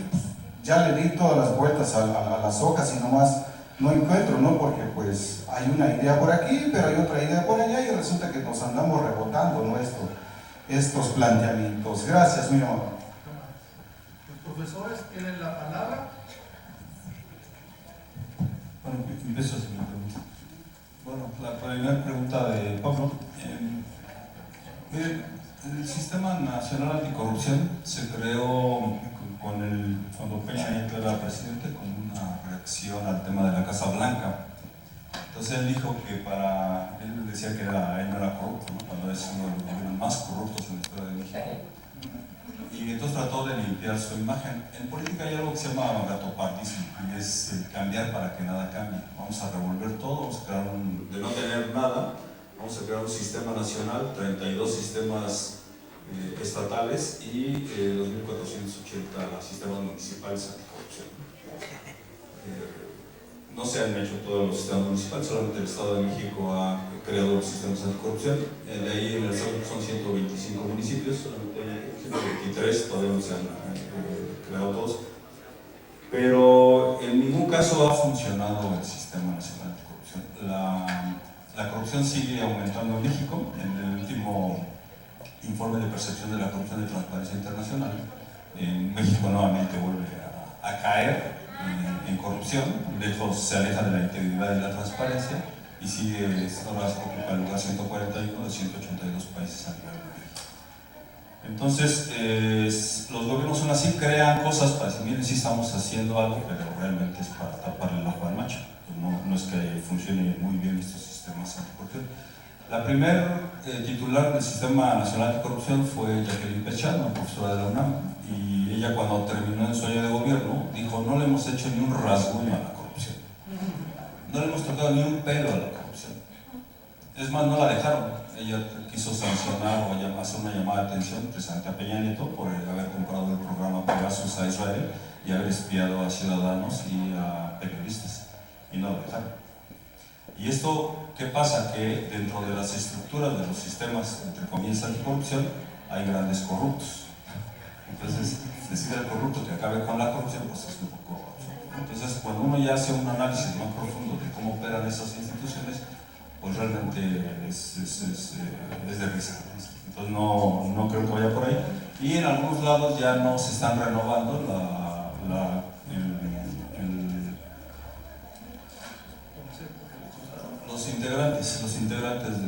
I: ya le di todas las vueltas a las hojas y nomás no encuentro, ¿no? Porque pues hay una idea por aquí, pero hay otra idea por allá, y resulta que nos andamos rebotando, ¿no? Estos planteamientos. Gracias, mi amor.
A: Los profesores tienen la palabra.
C: Bueno, empiezo a hacer una pregunta. Bueno, la primera pregunta de Pablo. El Sistema Nacional Anticorrupción se creó cuando Peña Nieto era presidente, con una reacción al tema de la Casa Blanca. Entonces él dijo que él decía que él no era corrupto, ¿no? Cuando es uno de los gobiernos más corruptos en la historia de México. Y entonces trató de limpiar su imagen. En política hay algo que se llama gatopartismo, y es el cambiar para que nada cambie. Vamos a revolver todo, vamos a crear de no tener nada, vamos a crear un sistema nacional, 32 sistemas estatales y 2.480 sistemas municipales anticorrupción. No se han hecho todos los sistemas municipales, solamente el Estado de México ha creado los sistemas anticorrupción. De ahí en el Estado son 125 municipios, solamente 123 todavía no se han creado todos. Pero en ningún caso ha funcionado el Sistema Nacional Anticorrupción. La corrupción sigue aumentando en México. En el último informe de percepción de la corrupción de Transparencia Internacional, México nuevamente vuelve a caer en corrupción, lejos se aleja de la integridad y la transparencia, y sigue, ahora ocupa el lugar 141 de 182 países a nivel mundial. Entonces, los gobiernos son así, crean cosas para decir, miren, sí estamos haciendo algo, pero realmente es para tapar el ojo al macho. No es que funcione muy bien estos sistemas anticorrupción. La primer titular del Sistema Nacional Anticorrupción fue Jacqueline Pechano, profesora de la UNAM, y ella cuando terminó en su año de gobierno dijo, no le hemos hecho ni un rasguño a la corrupción, no le hemos tocado ni un pelo a la corrupción. Es más, no la dejaron. Ella quiso sancionar o hacer una llamada de atención precisamente a Peña Nieto por haber comprado el programa Pegasus a Israel y haber espiado a ciudadanos y a periodistas, y no lo dejaron. ¿Y esto qué pasa? Que dentro de las estructuras de los sistemas, entre comillas, anticorrupción, hay grandes corruptos. Entonces, decir al corrupto que acabe con la corrupción, pues es un poco absurdo. Entonces, cuando uno ya hace un análisis más profundo de cómo operan esas instituciones, pues realmente es de risa. Entonces, no creo que vaya por ahí. Y en algunos lados ya no se están renovando los integrantes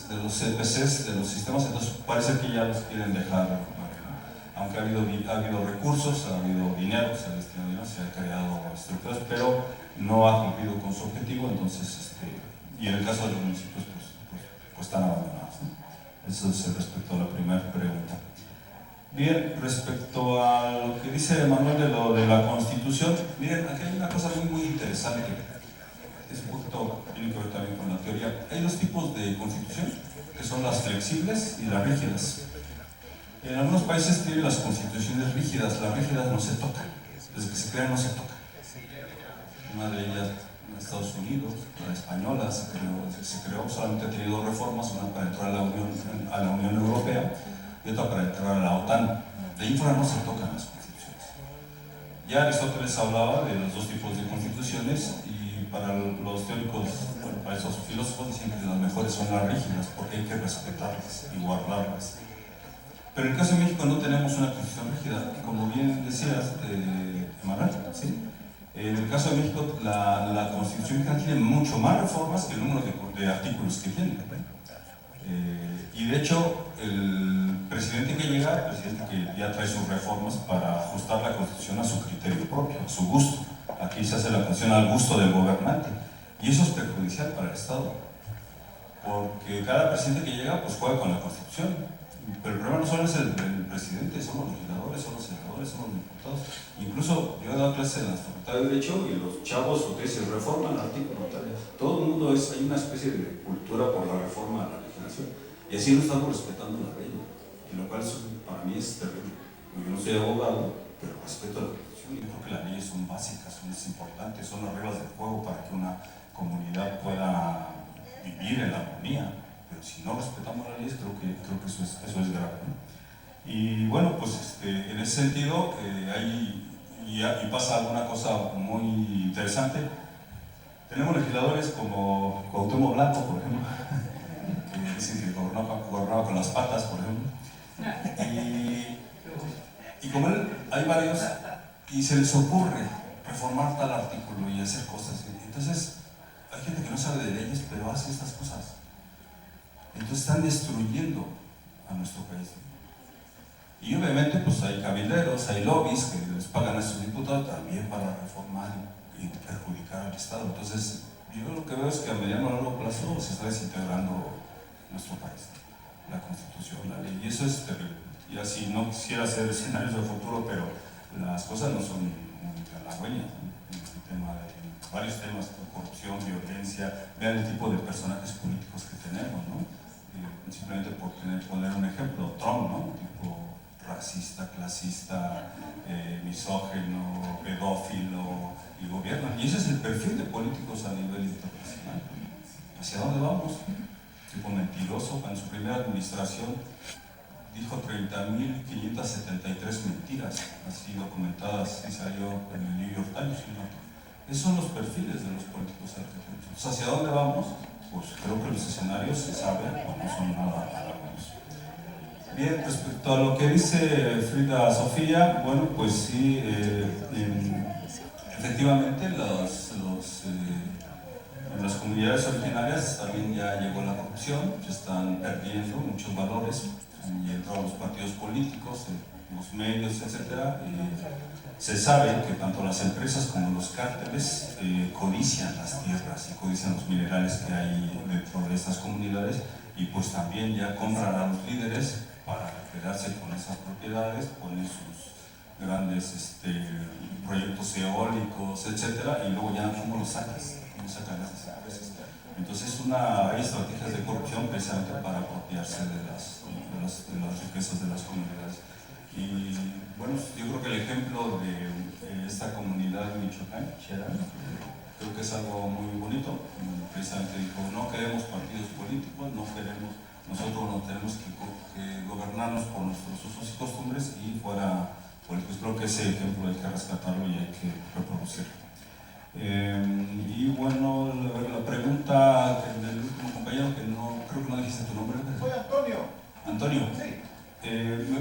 C: de los CPCs, de los sistemas, entonces parece que ya los quieren dejar, aunque ha habido recursos, ha habido dinero, se ha destinado dinero, se han creado estructuras, pero no ha cumplido con su objetivo, entonces, y en el caso de los municipios, pues están abandonados, ¿no? Eso es respecto a la primera pregunta. Bien, respecto a lo que dice Manuel de lo de la Constitución, miren, aquí hay una cosa muy interesante. Es un poquito, tiene que ver también con la teoría. Hay dos tipos de constitución, que son las flexibles y las rígidas. En algunos países tienen las constituciones rígidas, las rígidas no se tocan, desde que se crean no se tocan. Una de ellas en Estados Unidos, la española, se creó, solamente ha tenido dos reformas, una para entrar a la Unión Europea y otra para entrar a la OTAN. De ahí fuera no se tocan las constituciones. Ya Aristóteles hablaba de los dos tipos de constituciones y para los teóricos, bueno, para esos filósofos dicen que las mejores son las rígidas porque hay que respetarlas y guardarlas. Pero en el caso de México no tenemos una constitución rígida, como bien decías, Emanuel, ¿sí? En el caso de México, la Constitución mexicana tiene mucho más reformas que el número de artículos que tiene. Y de hecho, el presidente que llega, el presidente que ya trae sus reformas para ajustar la Constitución a su criterio propio, a su gusto. Aquí se hace la Constitución al gusto del gobernante. Y eso es perjudicial para el Estado. Porque cada presidente que llega, pues juega con la Constitución. Pero el problema no solo es el presidente, son los legisladores, son los senadores, son los diputados. Incluso yo he dado clases en la Facultad de Derecho y los chavos o que se reforman el artículo tal. Todo el mundo hay una especie de cultura por la reforma de la legislación. Y así no estamos respetando la ley. Y lo cual para mí es terrible. Yo no soy abogado, pero respeto la Constitución. Yo creo que las leyes son básicas, son importantes, son las reglas del juego para que una comunidad pueda vivir en la armonía. Pero si no respetamos las leyes, creo que eso es grave, ¿no? Y bueno, pues en ese sentido, y pasa alguna cosa muy interesante. Tenemos legisladores como Cuauhtémoc Blanco, por ejemplo, que dicen que gobernaba con las patas, por ejemplo. Y como él, hay varios, y se les ocurre reformar tal artículo y hacer cosas. Entonces, hay gente que no sabe de leyes, pero hace estas cosas. Entonces están destruyendo a nuestro país. Y obviamente pues hay cabilderos, hay lobbies que les pagan a sus diputados también para reformar y perjudicar al Estado. Entonces yo lo que veo es que a mediano o largo plazo se está desintegrando nuestro país, la Constitución, la ley, y eso es terrible. Y así no quisiera hacer escenarios del futuro, pero las cosas no son halagüeñas, ¿no? En este tema de varios temas, corrupción, violencia, vean el tipo de personajes políticos que tenemos, ¿no? Simplemente por poner un ejemplo, Trump, ¿no? Tipo racista, clasista, misógino, pedófilo, y gobierna. Y ese es el perfil de políticos a nivel internacional. ¿Hacia dónde vamos? Tipo mentiroso, en su primera administración dijo 30.573 mentiras, así documentadas, y salió en el New York Times. ¿No? Esos son los perfiles de los políticos argentinos. ¿Hacia dónde vamos? Pues creo que los escenarios se saben o no son nada halagüeños. Bien, respecto a lo que dice Frida Sofía, bueno, pues sí, efectivamente en las comunidades originarias también ya llegó la corrupción, se están perdiendo muchos valores, y en todos los partidos políticos, en los medios, etc. Se sabe que tanto las empresas como los cárteles codician las tierras y codician los minerales que hay dentro de estas comunidades, y pues también ya compran a los líderes para quedarse con esas propiedades, ponen sus grandes proyectos eólicos, etcétera, y luego ya cómo los sacas, cómo sacan esas empresas. Entonces hay estrategias de corrupción precisamente para apropiarse de las riquezas de las comunidades. Y bueno, yo creo que el ejemplo de esta comunidad de Michoacán, Cherán, creo que es algo muy bonito. Precisamente dijo, no queremos partidos políticos, nosotros no tenemos que gobernarnos por nuestros usos y costumbres, y fuera políticos. Creo que ese ejemplo hay que rescatarlo y hay que reproducirlo. Y bueno, la pregunta del último compañero, que no creo que no dijiste tu nombre.
J: Soy Antonio.
C: Antonio.
J: Sí.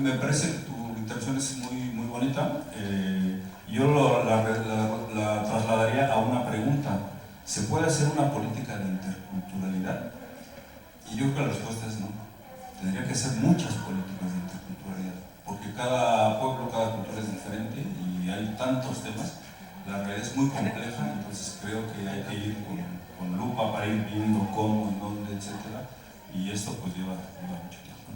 C: Me parece que tu intervención es muy bonita. Yo la trasladaría a una pregunta. ¿Se puede hacer una política de interculturalidad? Y yo creo que la respuesta es no. Tendría que ser muchas políticas de interculturalidad, porque cada pueblo, cada cultura es diferente y hay tantos temas. La realidad es muy compleja, entonces creo que hay que ir con lupa para ir viendo cómo, en dónde, etc. Y esto pues lleva mucho tiempo.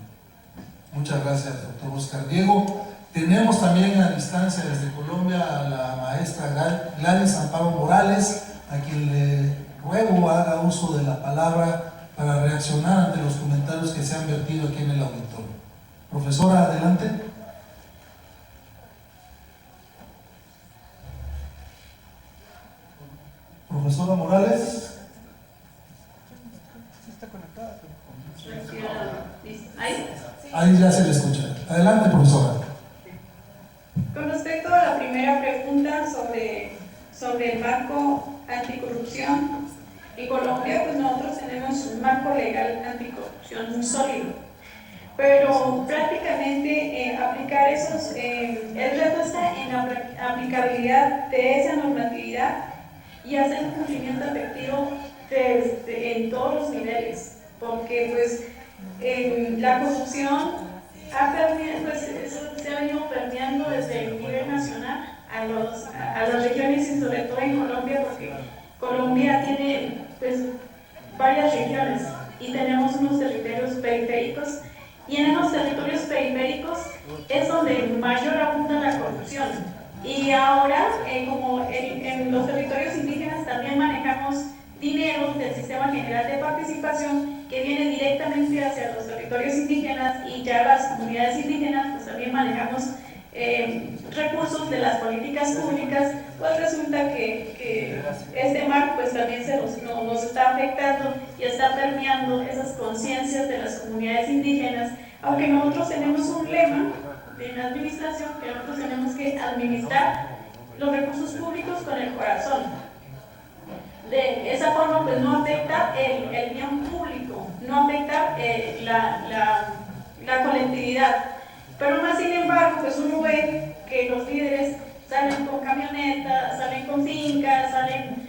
A: Muchas gracias, doctor Oscar Diego. Tenemos también a distancia desde Colombia a la maestra Gladys Amparo Morales, a quien le ruego haga uso de la palabra para reaccionar ante los comentarios que se han vertido aquí en el auditorio. Profesora, adelante. Profesora Morales. Ahí ya se le escucha. Adelante, profesora.
B: Con respecto a la primera pregunta sobre el marco anticorrupción, en Colombia pues nosotros tenemos un marco legal anticorrupción muy sólido, pero prácticamente aplicar esos, el reto está en la aplicabilidad de esa normatividad y hacer un cumplimiento efectivo en todos los niveles, porque pues la corrupción eso se ha venido permeando desde el nivel nacional a las regiones, y sobre todo en Colombia, porque Colombia tiene pues varias regiones y tenemos unos territorios periféricos, y en esos territorios periféricos es donde mayor abunda la corrupción. Y ahora, como en los territorios indígenas también manejamos dinero del Sistema General de Participación que viene directamente hacia los territorios indígenas, y ya las comunidades indígenas pues también manejamos recursos de las políticas públicas, pues resulta que este marco pues también nos está afectando y está permeando esas conciencias de las comunidades indígenas, aunque nosotros tenemos un lema en la administración que nosotros tenemos que administrar los recursos públicos con el corazón. De esa forma pues no afecta el bien público, no afecta la colectividad. Pero más sin embargo, pues uno ve que los líderes salen con camionetas, salen con fincas, salen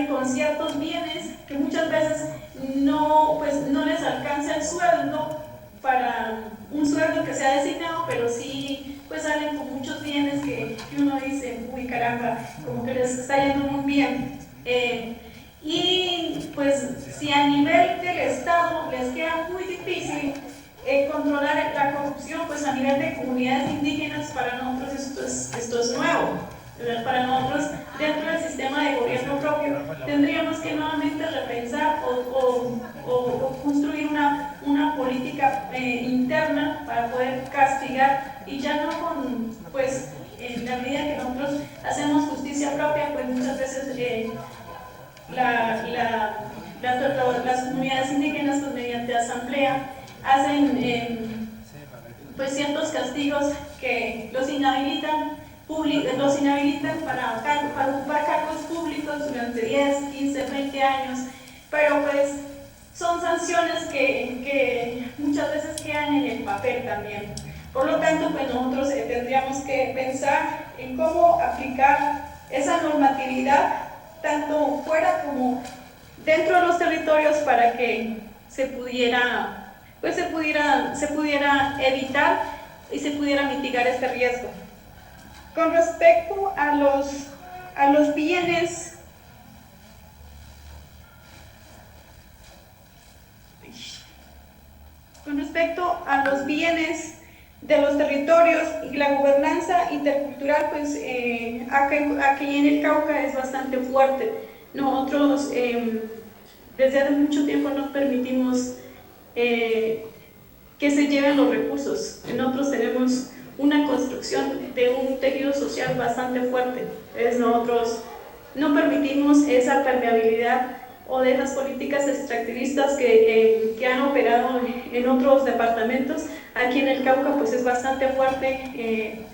B: con ciertos bienes que muchas veces no les alcanza el sueldo para un sueldo que se ha designado, pero sí pues salen con muchos bienes que uno dice, uy caramba, como que les está yendo muy bien. Y pues si a nivel del Estado les queda muy difícil controlar la corrupción, pues a nivel de comunidades indígenas para nosotros esto es nuevo. Para nosotros, dentro del sistema de gobierno propio, tendríamos que nuevamente repensar o construir una política interna para poder castigar, y ya no con, pues, en la medida que nosotros hacemos justicia propia, pues muchas veces las comunidades indígenas, pues mediante asamblea, hacen pues ciertos castigos que los inhabilitan para ocupar cargos públicos durante 10, 15, 20 años, pero pues son sanciones que muchas veces quedan en el papel también. Por lo tanto, pues nosotros tendríamos que pensar en cómo aplicar esa normatividad tanto fuera como dentro de los territorios para que se pudiera pues se pudiera evitar y se pudiera mitigar este riesgo. Con respecto a los bienes de los territorios y la gobernanza intercultural, pues aquí en el Cauca es bastante fuerte. Nosotros desde hace mucho tiempo no permitimos que se lleven los recursos. Nosotros tenemos una construcción de un tejido social bastante fuerte. Nosotros no permitimos esa permeabilidad o de esas políticas extractivistas que han operado en otros departamentos. Aquí en el Cauca pues es bastante fuerte,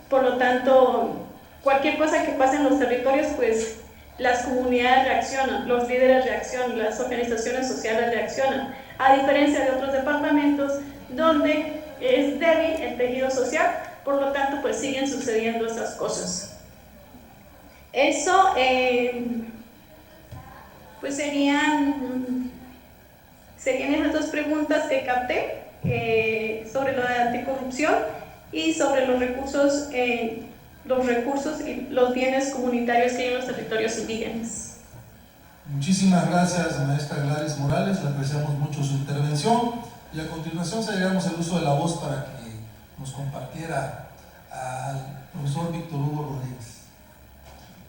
B: por lo tanto cualquier cosa que pase en los territorios pues las comunidades reaccionan, los líderes reaccionan, las organizaciones sociales reaccionan, a diferencia de otros departamentos donde es débil el tejido social, por lo tanto pues siguen sucediendo esas cosas. Eso pues serían esas dos preguntas que capté sobre lo de anticorrupción y sobre los recursos y los bienes comunitarios que hay en los territorios indígenas.
A: Muchísimas gracias, maestra Gladys Morales, le apreciamos mucho su intervención y a continuación cederemos el uso de la voz para que nos compartiera al profesor Víctor Hugo Rodríguez.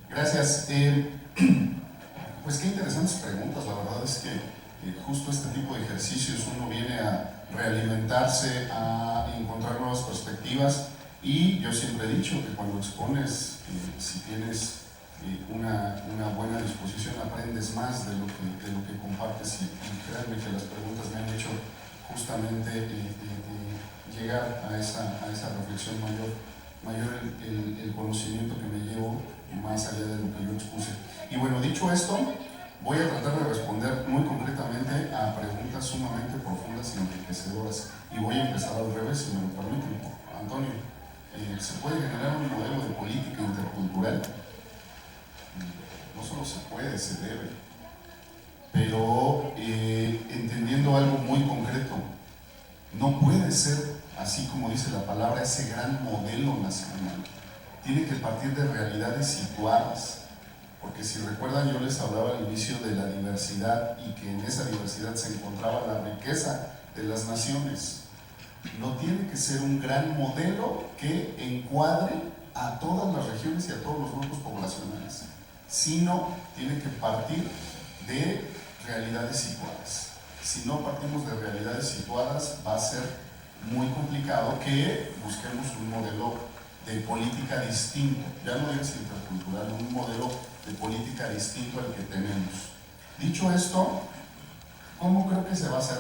D: Gracias. Pues qué interesantes preguntas, la verdad es que justo este tipo de ejercicios uno viene a realimentarse, a encontrar nuevas perspectivas y yo siempre he dicho que cuando expones, si tienes una buena disposición aprendes más de lo que compartes y créanme que las preguntas me han hecho justamente llegar a esa reflexión mayor el conocimiento que me llevo más allá de lo que yo expuse. Y bueno, dicho esto, voy a tratar de responder muy concretamente a preguntas sumamente profundas y enriquecedoras. Y voy a empezar al revés, si me lo permiten. Antonio, ¿se puede generar un modelo de política intercultural? No solo se puede, se debe. Pero entendiendo algo muy concreto, no puede ser, así como dice la palabra, ese gran modelo nacional. Tiene que partir de realidades situadas. Porque si recuerdan, yo les hablaba al inicio de la diversidad y que en esa diversidad se encontraba la riqueza de las naciones. No tiene que ser un gran modelo que encuadre a todas las regiones y a todos los grupos poblacionales, sino tiene que partir de realidades situadas. Si no partimos de realidades situadas, va a ser muy complicado que busquemos un modelo de política distinto, ya no es intercultural, un modelo de política distinto al que tenemos. Dicho esto, ¿cómo creo que se va a hacer?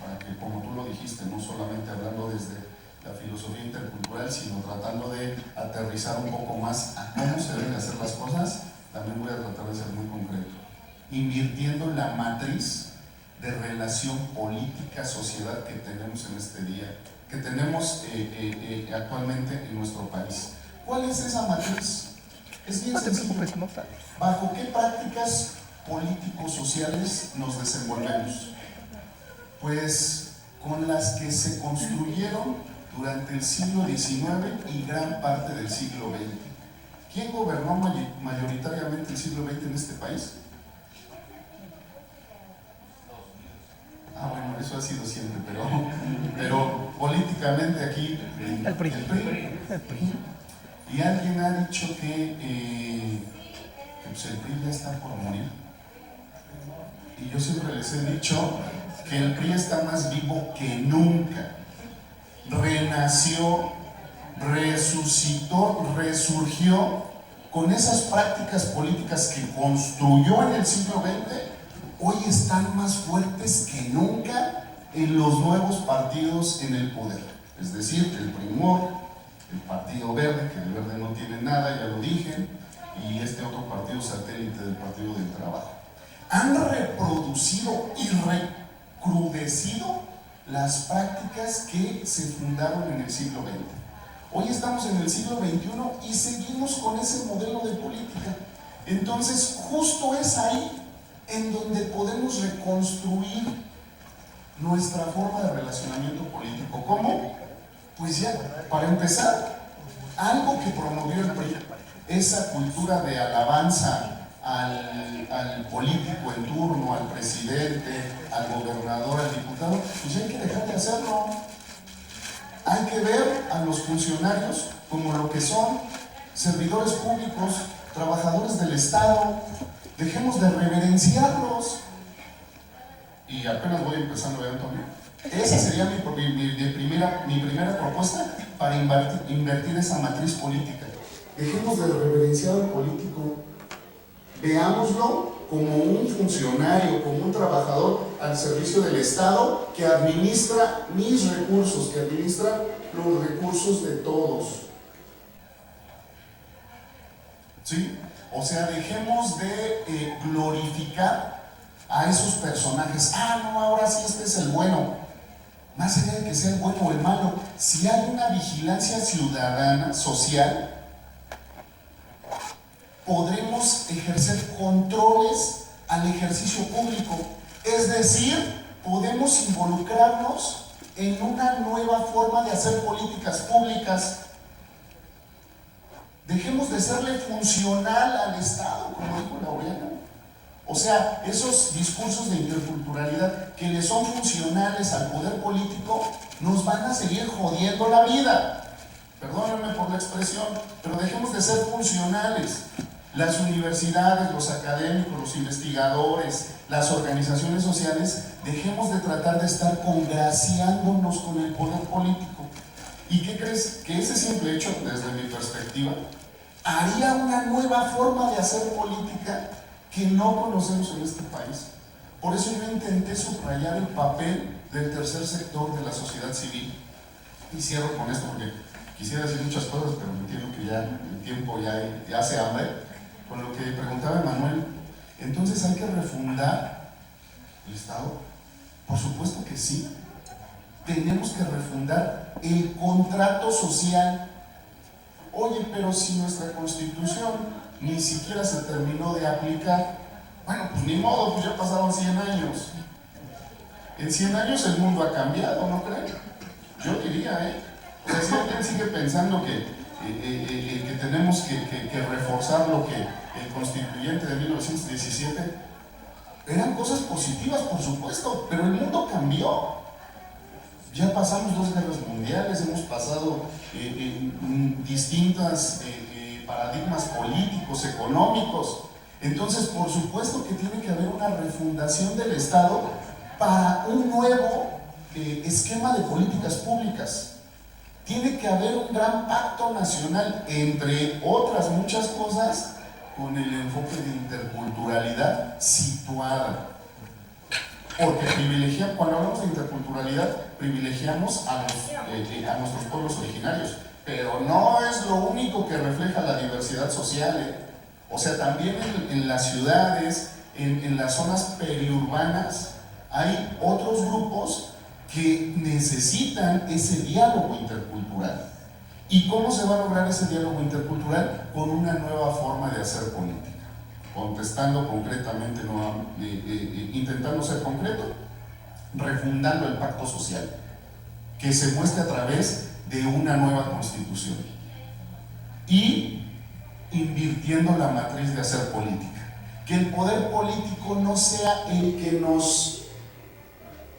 D: Para que, como tú lo dijiste, no solamente hablando desde la filosofía intercultural, sino tratando de aterrizar un poco más a cómo se deben hacer las cosas, también voy a tratar de ser muy concreto. Invirtiendo en la matriz de relación política-sociedad que tenemos en este día, que tenemos actualmente en nuestro país. ¿Cuál es esa matriz? Es bien sencillo. ¿Bajo qué prácticas político-sociales nos desenvolvemos? Pues con las que se construyeron durante el siglo XIX y gran parte del siglo XX. ¿Quién gobernó mayoritariamente el siglo XX en este país? Bueno, eso ha sido siempre, pero políticamente aquí el PRI. Y alguien ha dicho que pues el PRI ya está por morir. Y yo siempre les he dicho que el PRI está más vivo que nunca. Renació, resucitó, resurgió con esas prácticas políticas que construyó en el siglo XX. Hoy están más fuertes que nunca en los nuevos partidos en el poder. Es decir, el Primor, el Partido Verde, que el Verde no tiene nada, ya lo dije, y este otro partido satélite del Partido del Trabajo. Han reproducido y recrudecido las prácticas que se fundaron en el siglo XX. Hoy estamos en el siglo XXI y seguimos con ese modelo de política. Entonces, justo es ahí en donde podemos reconstruir nuestra forma de relacionamiento político. ¿Cómo? Pues ya, para empezar, algo que promovió el PRI, esa cultura de alabanza al político en turno, al presidente, al gobernador, al diputado, pues ya hay que dejar de hacerlo. Hay que ver a los funcionarios como lo que son, servidores públicos, trabajadores del Estado. Dejemos de reverenciarlos. Y apenas voy empezando, ¿verdad, Antonio? Esa sería mi primera propuesta para invertir esa matriz política. Dejemos de reverenciar al político. Veámoslo como un funcionario, como un trabajador al servicio del Estado que administra mis recursos, que administra los recursos de todos. ¿Sí? O sea, dejemos de glorificar a esos personajes. Ah, no, ahora sí este es el bueno. Más allá de que sea el bueno o el malo, si hay una vigilancia ciudadana, social, podremos ejercer controles al ejercicio público. Es decir, podemos involucrarnos en una nueva forma de hacer políticas públicas. Dejemos de serle funcional al Estado, como dijo Laureano. O sea, esos discursos de interculturalidad que le son funcionales al poder político nos van a seguir jodiendo la vida. Perdónenme por la expresión, pero dejemos de ser funcionales. Las universidades, los académicos, los investigadores, las organizaciones sociales, dejemos de tratar de estar congraciándonos con el poder político. ¿Y qué crees? Que ese simple hecho, desde mi perspectiva, haría una nueva forma de hacer política que no conocemos en este país. Por eso yo intenté subrayar el papel del tercer sector de la sociedad civil. Y cierro con esto porque quisiera decir muchas cosas, pero entiendo que ya el tiempo ya hace hambre. Con lo que preguntaba Manuel, entonces hay que refundar el Estado. Por supuesto que sí. Tenemos que refundar el contrato social. Oye, pero si nuestra Constitución ni siquiera se terminó de aplicar, bueno, pues ni modo, pues ya pasaron 100 años. En 100 años el mundo ha cambiado, ¿no creen? Yo diría, O sea, si alguien sigue pensando que tenemos que reforzar lo que el constituyente de 1917, eran cosas positivas, por supuesto, pero el mundo cambió. Ya pasamos 2 guerras mundiales, hemos pasado distintos paradigmas políticos, económicos. Entonces, por supuesto que tiene que haber una refundación del Estado para un nuevo esquema de políticas públicas. Tiene que haber un gran pacto nacional, entre otras muchas cosas, con el enfoque de interculturalidad situada. Porque cuando hablamos de interculturalidad, privilegiamos a nuestros pueblos originarios, pero no es lo único que refleja la diversidad social. O sea, también en las ciudades, en las zonas periurbanas, hay otros grupos que necesitan ese diálogo intercultural. ¿Y cómo se va a lograr ese diálogo intercultural? Con una nueva forma de hacer política. Contestando concretamente, intentando ser concreto, refundando el pacto social, que se muestre a través de una nueva constitución y invirtiendo la matriz de hacer política. Que el poder político no sea el que nos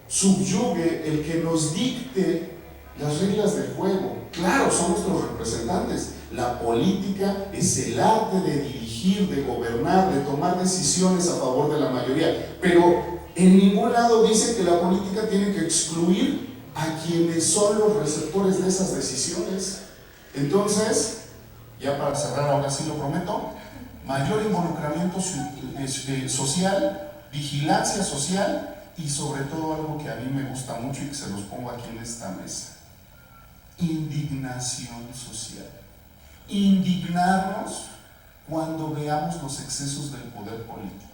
D: subyugue, el que nos dicte las reglas del juego. Claro, son nuestros representantes. La política es el arte de dirigir, de gobernar, de tomar decisiones a favor de la mayoría, pero en ningún lado dice que la política tiene que excluir a quienes son los receptores de esas decisiones. Entonces, ya para cerrar, ahora sí lo prometo, mayor involucramiento social, vigilancia social y sobre todo algo que a mí me gusta mucho y que se los pongo aquí en esta mesa: indignación social. Indignarnos cuando veamos los excesos del poder político.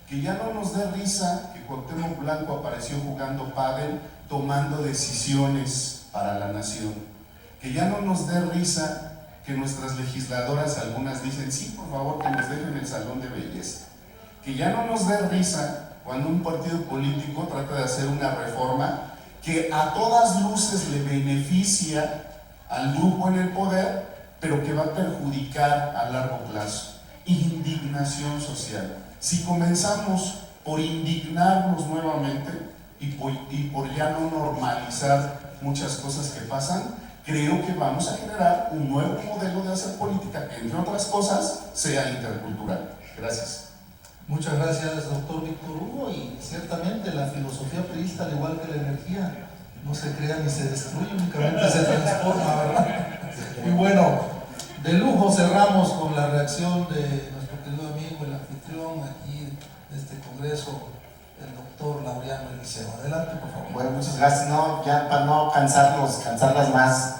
D: Que ya no nos dé risa que Cuauhtémoc Blanco apareció jugando pádel, tomando decisiones para la nación. Que ya no nos dé risa que nuestras legisladoras, algunas dicen, sí, por favor, que nos dejen el salón de belleza. Que ya no nos dé risa cuando un partido político trata de hacer una reforma que a todas luces le beneficia al grupo en el poder, pero que va a perjudicar a largo plazo. Indignación social. Si comenzamos por indignarnos nuevamente y por ya no normalizar muchas cosas que pasan, creo que vamos a generar un nuevo modelo de hacer política que, entre otras cosas, sea intercultural. Gracias.
A: Muchas gracias, doctor Víctor Hugo, y ciertamente la filosofía priista, al igual que la energía, no se crea ni se destruye, únicamente se transforma, ¿verdad? Y bueno, de lujo cerramos con la reacción de nuestro querido amigo, el anfitrión aquí de este congreso, el doctor Laureano Eliseo. Adelante, por favor.
E: Bueno, muchas gracias. No, ya para no cansarlas más,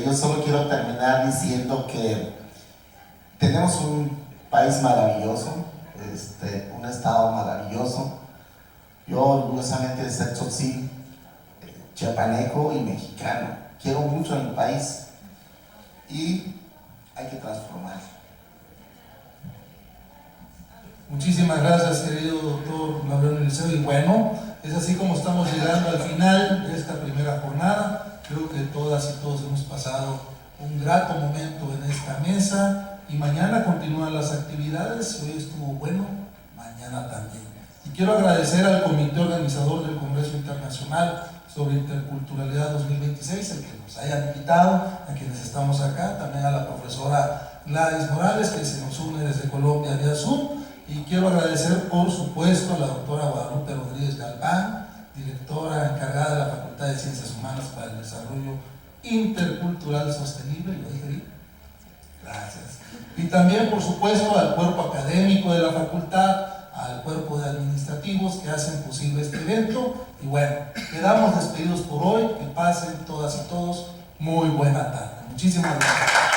E: yo solo quiero terminar diciendo que tenemos un país maravilloso, un estado maravilloso. Yo orgullosamente de ser tzotzil, chiapaneco y mexicano. Quiero mucho a mi país y hay que transformar.
A: Muchísimas gracias, querido doctor Laureano Eliseo. Y bueno, es así como estamos llegando al final de esta primera jornada. Creo que todas y todos hemos pasado un grato momento en esta mesa. Y mañana continúan las actividades. Hoy estuvo bueno, mañana también. Y quiero agradecer al comité organizador del Congreso Internacional sobre Interculturalidad 2026, el que nos hayan invitado, a quienes estamos acá, también a la profesora Gladys Morales, que se nos une desde Colombia vía Zoom. Y quiero agradecer, por supuesto, a la doctora Guadalupe Rodríguez Galván, directora encargada de la Facultad de Ciencias Humanas para el Desarrollo Intercultural Sostenible. ¿Lo dije bien? Gracias. Y también, por supuesto, al cuerpo académico de la facultad, al cuerpo de administrativos que hacen posible este evento. Y bueno, quedamos despedidos por hoy. Que pasen todas y todos muy buena tarde. Muchísimas gracias.